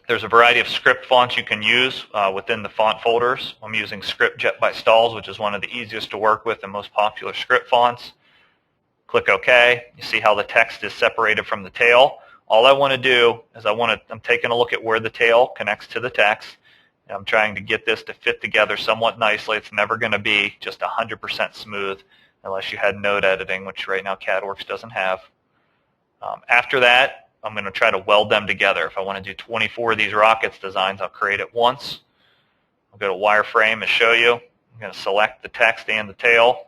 There's a variety of script fonts you can use within the font folders. I'm using ScriptJet by Stahls, which is one of the easiest to work with and most popular script fonts. Click OK. You see how the text is separated from the tail. All I want to do is I'm taking a look at where the tail connects to the text. And I'm trying to get this to fit together somewhat nicely. It's never going to be just 100% smooth unless you had node editing, which right now CadWorx doesn't have. After that, I'm going to try to weld them together. If I want to do 24 of these Rockets designs, I'll create it once. I'll go to wireframe and show you. I'm going to select the text and the tail.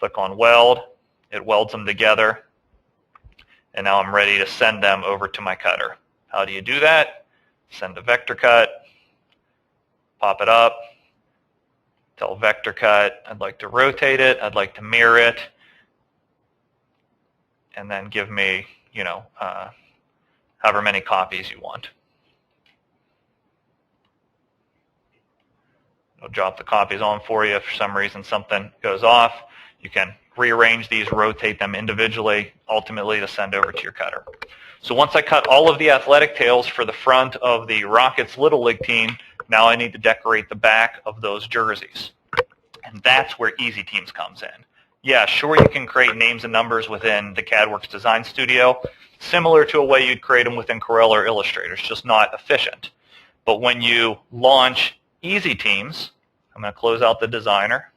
Click on weld. It welds them together. And now I'm ready to send them over to my cutter. How do you do that? Send a vector cut. Pop it up. Tell vector cut I'd like to rotate it. I'd like to mirror it. And then give me, however many copies you want. It'll drop the copies on for you. If for some reason something goes off, you can rearrange these, rotate them individually, ultimately to send over to your cutter. So once I cut all of the athletic tails for the front of the Rockets Little League team, now I need to decorate the back of those jerseys. And that's where Easy Teams comes in. Yeah, sure, you can create names and numbers within the CadWorx Design Studio, similar to a way you'd create them within Corel or Illustrator. It's just not efficient. But when you launch Easy Teams, I'm going to close out the designer.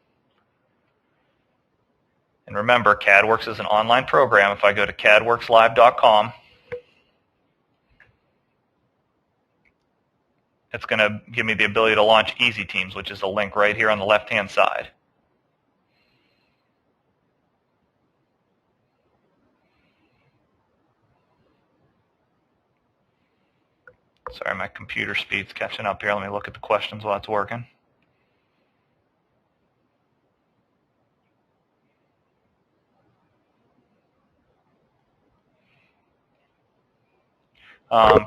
And remember, CadWorx is an online program. If I go to CadworxLIVE.com, it's going to give me the ability to launch Easy Teams, which is a link right here on the left-hand side. Sorry, my computer speed's catching up here. Let me look at the questions while it's working.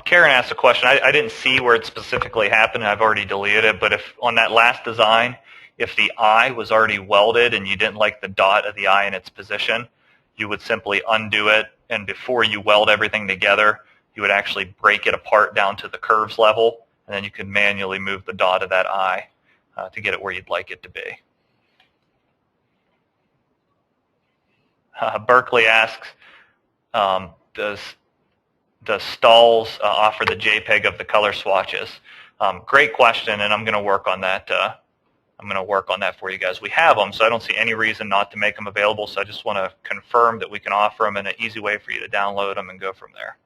Karen asked a question. I didn't see where it specifically happened. I've already deleted it. But if on that last design, if the eye was already welded and you didn't like the dot of the eye in its position, you would simply undo it. And before you weld everything together, you would actually break it apart down to the curves level. And then you could manually move the dot of that eye to get it where you'd like it to be. Berkeley asks, does Stahls offer the JPEG of the color swatches? Great question, and I'm going to work on that. I'm going to work on that for you guys. We have them, so I don't see any reason not to make them available. So I just want to confirm that we can offer them in an easy way for you to download them and go from there.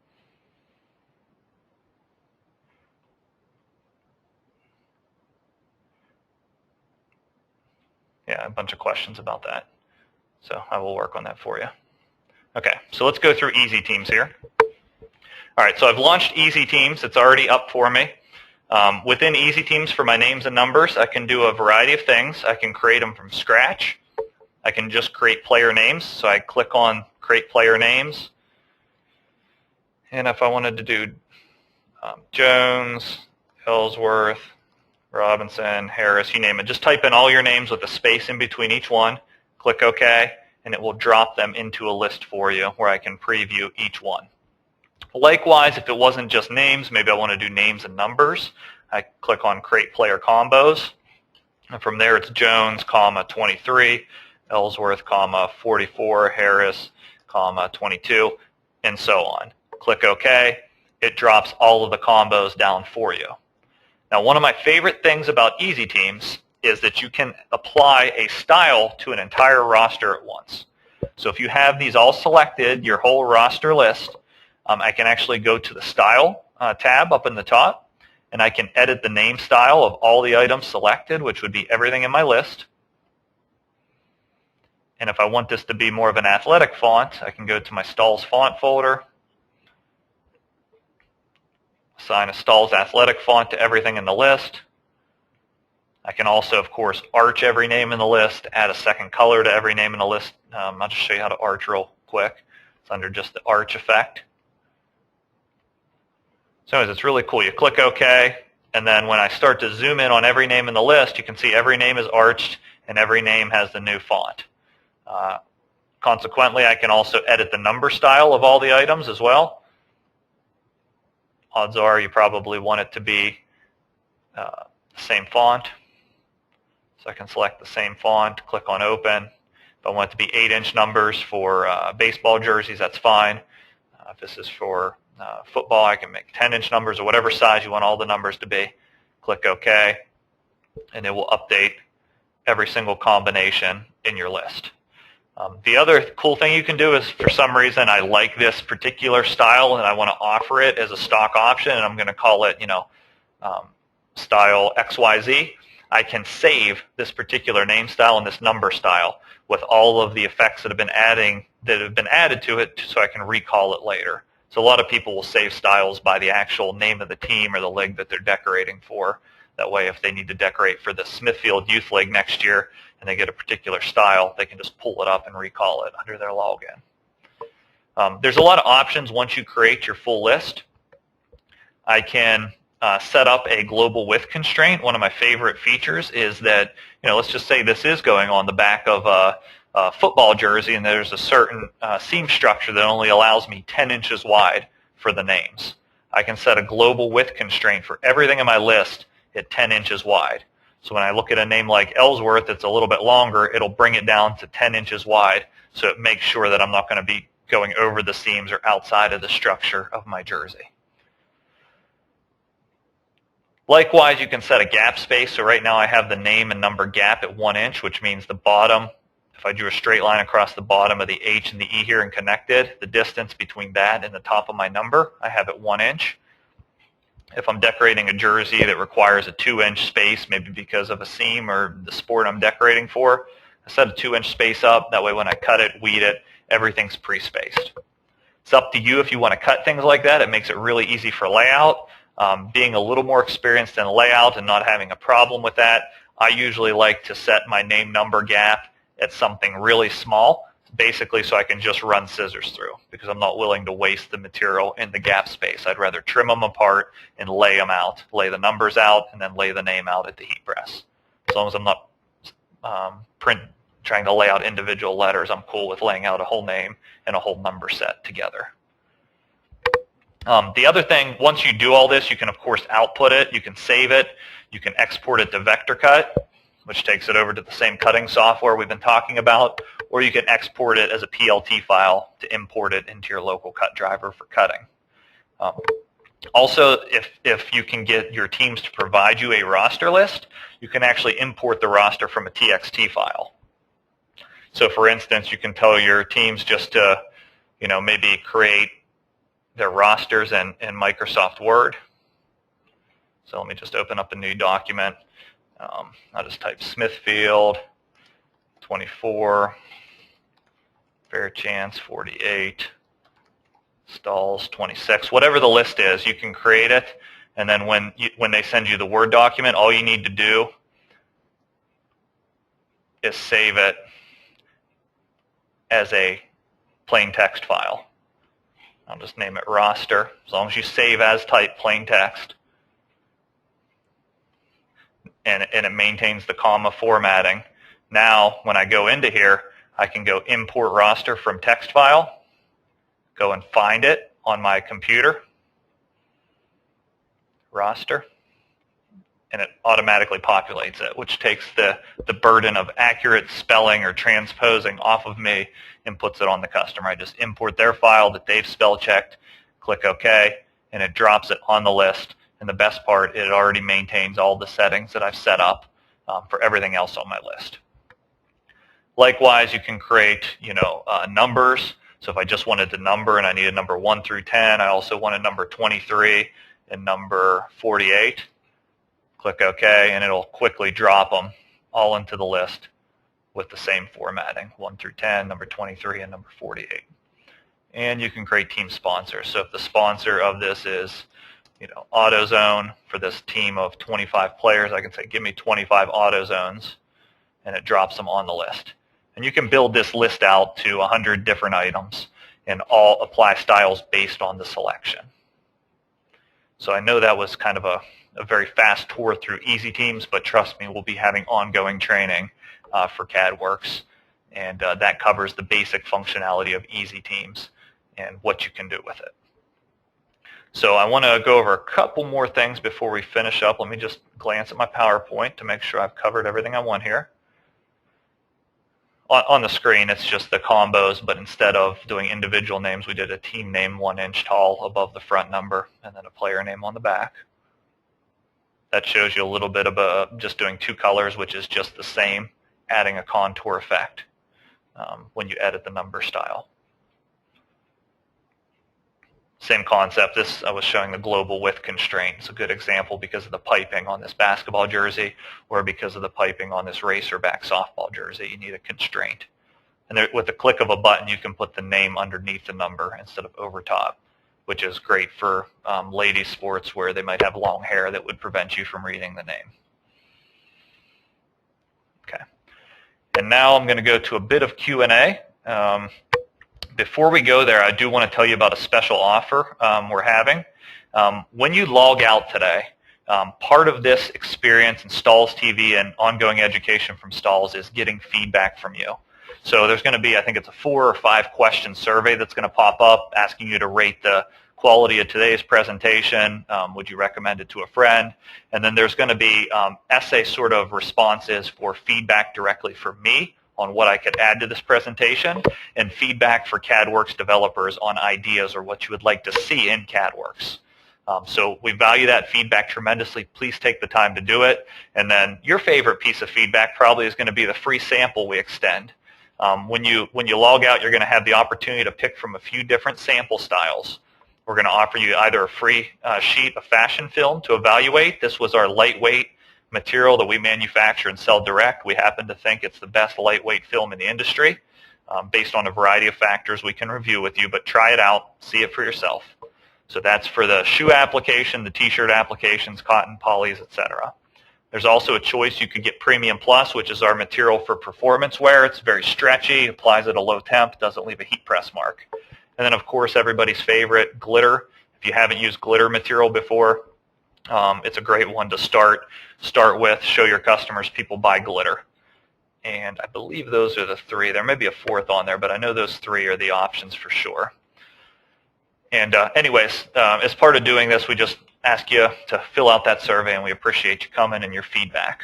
Yeah, a bunch of questions about that. So I will work on that for you. Okay, so let's go through Easy Teams here. All right, so I've launched Easy Teams. It's already up for me. Within Easy Teams, for my names and numbers, I can do a variety of things. I can create them from scratch. I can just create player names. So I click on Create Player Names. And if I wanted to do Jones, Ellsworth, Robinson, Harris, you name it, just type in all your names with a space in between each one. Click OK, and it will drop them into a list for you where I can preview each one. Likewise, if it wasn't just names, maybe I want to do names and numbers. I click on Create Player Combos. And from there, it's Jones, 23, Ellsworth, 44, Harris, 22, and so on. Click OK. It drops all of the combos down for you. Now, one of my favorite things about Easy Teams is that you can apply a style to an entire roster at once. So if you have these all selected, your whole roster list, I can actually go to the Style tab up in the top, and I can edit the name style of all the items selected, which would be everything in my list. And if I want this to be more of an athletic font, I can go to my Stahls font folder, assign a Stahls athletic font to everything in the list. I can also, of course, arch every name in the list, add a second color to every name in the list. I'll just show you how to arch real quick. It's under just the arch effect. So anyways, it's really cool. You click OK, and then when I start to zoom in on every name in the list, you can see every name is arched and every name has the new font. Consequently, I can also edit the number style of all the items as well. Odds are you probably want it to be the same font. So I can select the same font, click on Open. If I want it to be 8-inch numbers for baseball jerseys, that's fine. If this is for football, I can make 10-inch numbers or whatever size you want all the numbers to be. Click OK, and it will update every single combination in your list. The other cool thing you can do is, for some reason, I like this particular style and I want to offer it as a stock option, and I'm going to call it, style XYZ, I can save this particular name style and this number style with all of the effects that have been added to it, so I can recall it later. So a lot of people will save styles by the actual name of the team or the league that they're decorating for. That way, if they need to decorate for the Smithfield Youth League next year and they get a particular style, they can just pull it up and recall it under their login. There's a lot of options once you create your full list. I can set up a global width constraint. One of my favorite features is that, let's just say this is going on the back of a football jersey, and there's a certain seam structure that only allows me 10 inches wide for the names. I can set a global width constraint for everything in my list at 10 inches wide. So when I look at a name like Ellsworth that's a little bit longer, it'll bring it down to 10 inches wide, so it makes sure that I'm not going to be going over the seams or outside of the structure of my jersey. Likewise, you can set a gap space. So right now I have the name and number gap at 1 inch, which means the bottom, if I drew a straight line across the bottom of the H and the E here and connected, the distance between that and the top of my number, I have at 1 inch. If I'm decorating a jersey that requires a 2-inch space, maybe because of a seam or the sport I'm decorating for, I set a 2-inch space up. That way when I cut it, weed it, everything's pre-spaced. It's up to you if you want to cut things like that. It makes it really easy for layout. Being a little more experienced in layout and not having a problem with that, I usually like to set my name number gap at something really small, basically so I can just run scissors through, because I'm not willing to waste the material in the gap space. I'd rather trim them apart and lay them out, lay the numbers out, and then lay the name out at the heat press. As long as I'm not trying to lay out individual letters, I'm cool with laying out a whole name and a whole number set together. The other thing, once you do all this, you can of course output it, you can save it, you can export it to vector cut, which takes it over to the same cutting software we've been talking about, or you can export it as a PLT file to import it into your local cut driver for cutting. Also, if you can get your teams to provide you a roster list, you can actually import the roster from a TXT file. So for instance, you can tell your teams just to, maybe create their rosters in Microsoft Word. So let me just open up a new document. I'll just type Smithfield 24, Fair Chance 48, Stahls 26. Whatever the list is, you can create it, and then when they send you the Word document, all you need to do is save it as a plain text file. I'll just name it roster, as long as you save as type plain text. And it maintains the comma formatting. Now, when I go into here, I can go import roster from text file, go and find it on my computer, roster, and it automatically populates it, which takes the burden of accurate spelling or transposing off of me and puts it on the customer. I just import their file that they've spell checked, click OK, and it drops it on the list. And the best part, it already maintains all the settings that I've set up for everything else on my list. Likewise, you can create, numbers. So if I just wanted to number and I needed number 1 through 10, I also wanted number 23 and number 48. Click OK, and it'll quickly drop them all into the list with the same formatting, 1 through 10, number 23, and number 48. And you can create team sponsors. So if the sponsor of this is AutoZone for this team of 25 players, I can say, give me 25 AutoZones, and it drops them on the list. And you can build this list out to 100 different items and all apply styles based on the selection. So I know that was kind of a very fast tour through Easy Teams, but trust me, we'll be having ongoing training for CadWorx, and that covers the basic functionality of Easy Teams and what you can do with it. So I want to go over a couple more things before we finish up. Let me just glance at my PowerPoint to make sure I've covered everything I want here. On the screen, it's just the combos, but instead of doing individual names, we did a team name 1 inch tall above the front number and then a player name on the back. That shows you a little bit of just doing 2 colors, which is just the same, adding a contour effect when you edit the number style. Same concept. This, I was showing the global width constraint. It's a good example because of the piping on this basketball jersey or because of the piping on this racerback softball jersey. You need a constraint. And there, with the click of a button, you can put the name underneath the number instead of over top, which is great for ladies' sports where they might have long hair that would prevent you from reading the name. Okay. And now I'm going to go to a bit of Q&A. Before we go there, I do want to tell you about a special offer we're having. When you log out today, part of this experience in Stahls TV and ongoing education from Stahls is getting feedback from you. So there's going to be, I think it's a 4 or 5 question survey that's going to pop up asking you to rate the quality of today's presentation. Would you recommend it to a friend? And then there's going to be essay sort of responses for feedback directly from me on what I could add to this presentation, and feedback for CadWorks developers on ideas or what you would like to see in CadWorks. So we value that feedback tremendously. Please take the time to do it. And then your favorite piece of feedback probably is going to be the free sample we extend. When you log out, you're going to have the opportunity to pick from a few different sample styles. We're going to offer you either a free sheet of fashion film to evaluate. This was our lightweight material that we manufacture and sell direct. We happen to think it's the best lightweight film in the industry based on a variety of factors we can review with you, but try it out, see it for yourself. So that's for the shoe application, the t-shirt applications, cotton, polys, etc. There's also a choice. You could get Premium Plus, which is our material for performance wear. It's very stretchy, applies at a low temp, doesn't leave a heat press mark. And then, of course, everybody's favorite, glitter. If you haven't used glitter material before, it's a great one to start with. Show your customers people buy glitter. And I believe those are the 3. There may be a 4th on there, but I know those 3 are the options for sure. And anyways, as part of doing this, we just ask you to fill out that survey, and we appreciate you coming and your feedback.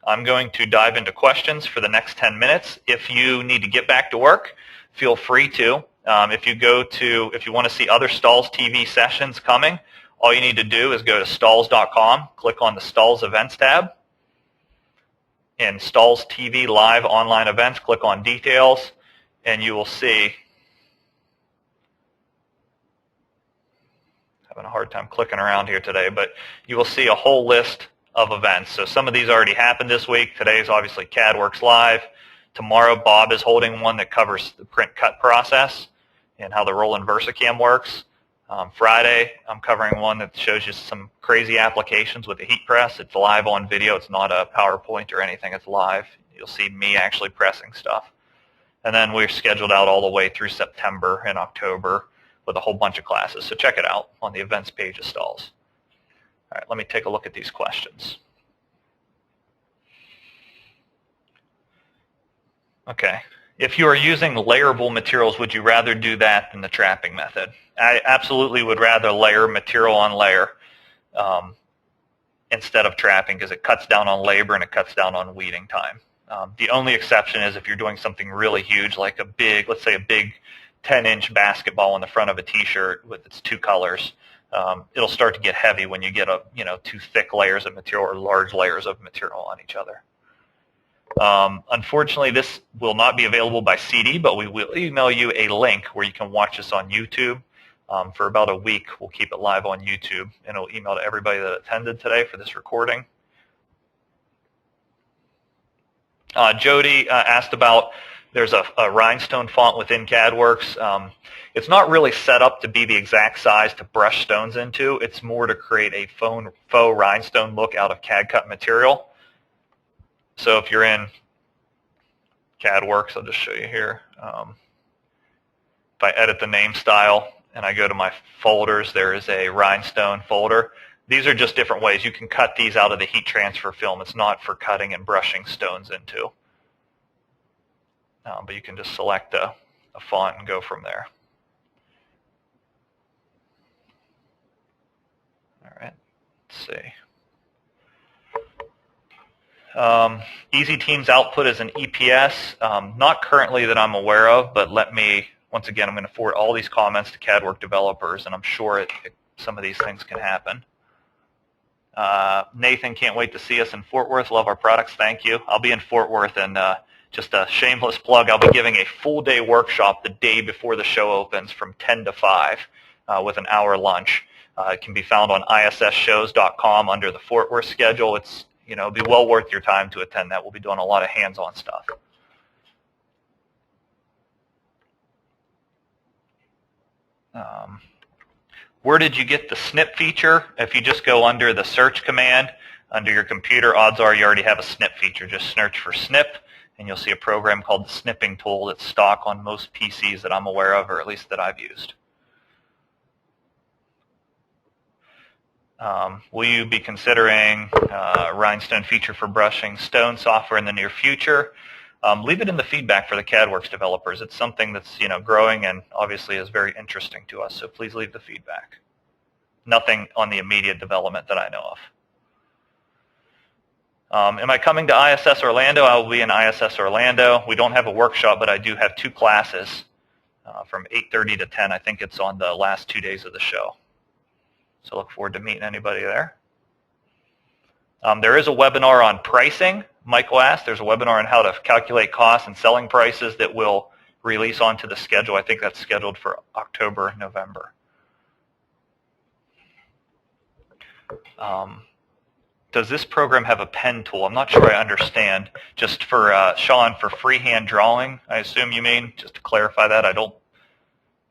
I'm going to dive into questions for the next 10 minutes. If you need to get back to work, feel free to. If you want to see other Stahls TV sessions coming, all you need to do is go to stahls.com, click on the Stahls Events tab. In Stahls TV Live Online Events, click on Details, and you will see, having a hard time clicking around here today, but you will see a whole list of events. So some of these already happened this week. Today is obviously CadworxLIVE. Tomorrow, Bob is holding one that covers the print cut process and how the Roland VersaCam works. Friday, I'm covering one that shows you some crazy applications with the heat press. It's live on video. It's not a PowerPoint or anything. It's live. You'll see me actually pressing stuff. And then we're scheduled out all the way through September and October with a whole bunch of classes. So check it out on the events page of Stahls. All right, let me take a look at these questions. Okay. If you are using layerable materials, would you rather do that than the trapping method? I absolutely would rather layer material on layer instead of trapping, because it cuts down on labor and it cuts down on weeding time. The only exception is if you're doing something really huge, like a big, let's say a big 10-inch basketball on the front of a t-shirt with its 2 colors. It'll start to get heavy when you get 2 thick layers of material or large layers of material on each other. Unfortunately, this will not be available by CD, but we will email you a link where you can watch this on YouTube. For about a week, we'll keep it live on YouTube, and it'll email to everybody that attended today for this recording. Jody asked about, there's a rhinestone font within CadWorks. It's not really set up to be the exact size to brush stones into. It's more to create a faux rhinestone look out of CAD cut material. So if you're in CadWorks, I'll just show you here. If I edit the name style and I go to my folders, there is a rhinestone folder. These are just different ways. You can cut these out of the heat transfer film. It's not for cutting and brushing stones into. But you can just select a font and go from there. All right, let's see. Easy Team's output is an EPS. Not currently that I'm aware of, but once again, I'm going to forward all these comments to CadWorks developers, and I'm sure some of these things can happen. Nathan, can't wait to see us in Fort Worth. Love our products. Thank you. I'll be in Fort Worth, and just a shameless plug, I'll be giving a full-day workshop the day before the show opens from 10 to 5. with an hour lunch. It can be found on issshows.com under the Fort Worth schedule. It's, it'll be well worth your time to attend that. We'll be doing a lot of hands-on stuff. Where did you get the snip feature? If you just go under the search command under your computer, odds are you already have a snip feature. Just search for snip, and you'll see a program called the snipping tool that's stock on most PCs that I'm aware of, or at least that I've used. Will you be considering rhinestone feature for brushing stone software in the near future? Leave it in the feedback for the CadWorks developers. It's something that's growing and obviously is very interesting to us, so please leave the feedback. Nothing on the immediate development that I know of. Am I coming to ISS Orlando? I will be in ISS Orlando. We don't have a workshop, but I do have 2 classes from 8:30 to 10. I think it's on the last 2 days of the show. So look forward to meeting anybody there. There is a webinar on pricing. Michael asked, there's a webinar on how to calculate costs and selling prices that will release onto the schedule. I think that's scheduled for October, November. Does this program have a pen tool? I'm not sure I understand. Just for Sean, for freehand drawing, I assume you mean, just to clarify that.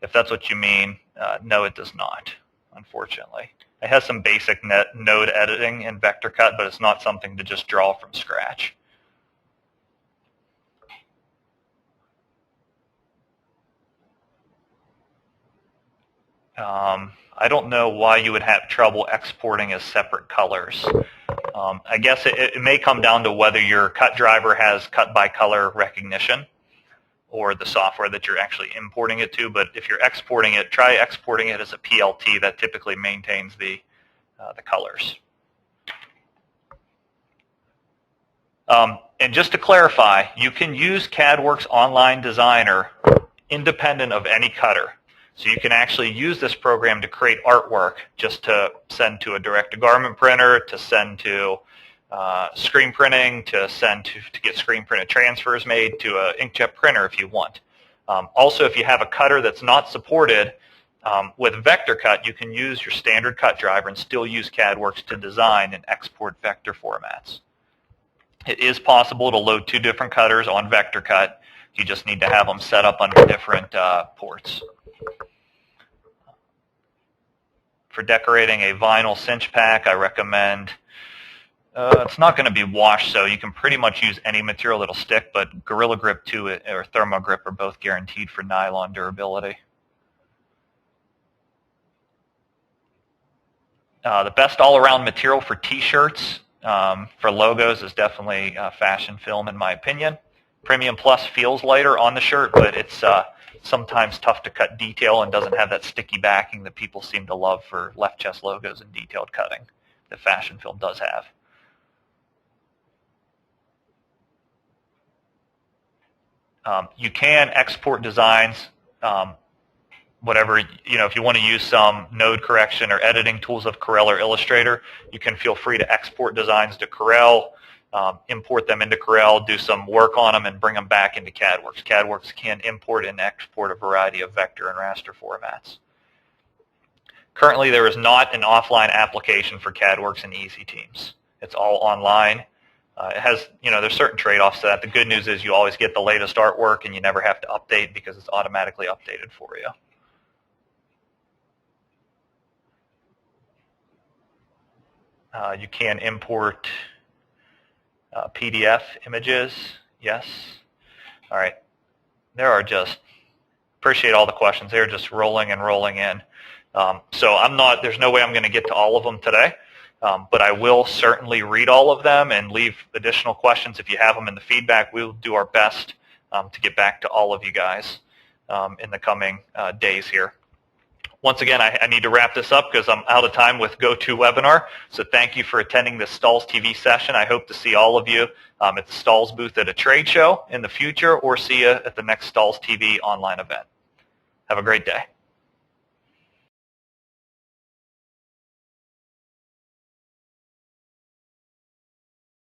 If that's what you mean, no, it does not, unfortunately. It has some basic node editing in vector cut, but it's not something to just draw from scratch. I don't know why you would have trouble exporting as separate colors. I guess it may come down to whether your cut driver has cut by color recognition or the software that you're actually importing it to. But if you're exporting it, try exporting it as a PLT. That typically maintains the colors. And just to clarify, you can use CadWorks Online Designer independent of any cutter. So you can actually use this program to create artwork just to send to a direct-to-garment printer, to send to screen printing, to send to get screen printed transfers made to an inkjet printer if you want. Also, if you have a cutter that's not supported with vector cut, you can use your standard cut driver and still use CadWorks to design and export vector formats. It is possible to load 2 different cutters on vector cut. You just need to have them set up under different ports. For decorating a vinyl cinch pack, I recommend, it's not going to be washed, so you can pretty much use any material that'll stick, but Gorilla Grip 2 or Thermo Grip are both guaranteed for nylon durability. The best all-around material for t-shirts, for logos, is definitely fashion film, in my opinion. Premium Plus feels lighter on the shirt, but it's sometimes tough to cut detail and doesn't have that sticky backing that people seem to love for left chest logos and detailed cutting that fashion film does have. You can export designs, whatever, if you want to use some node correction or editing tools of Corel or Illustrator, you can feel free to export designs to Corel, import them into Corel, do some work on them, and bring them back into CadWorks. CadWorks can import and export a variety of vector and raster formats. Currently, there is not an offline application for CadWorks and Easy Teams. It's all online. It has, there's certain trade-offs to that. The good news is you always get the latest artwork and you never have to update because it's automatically updated for you. You can import PDF images, yes. All right, appreciate all the questions. They're just rolling and rolling in. So there's no way I'm going to get to all of them today, but I will certainly read all of them and leave additional questions if you have them in the feedback. We'll do our best to get back to all of you guys in the coming days here. Once again, I need to wrap this up because I'm out of time with GoToWebinar. So thank you for attending this Stahls TV session. I hope to see all of you at the Stahls booth at a trade show in the future, or see you at the next Stahls TV online event. Have a great day.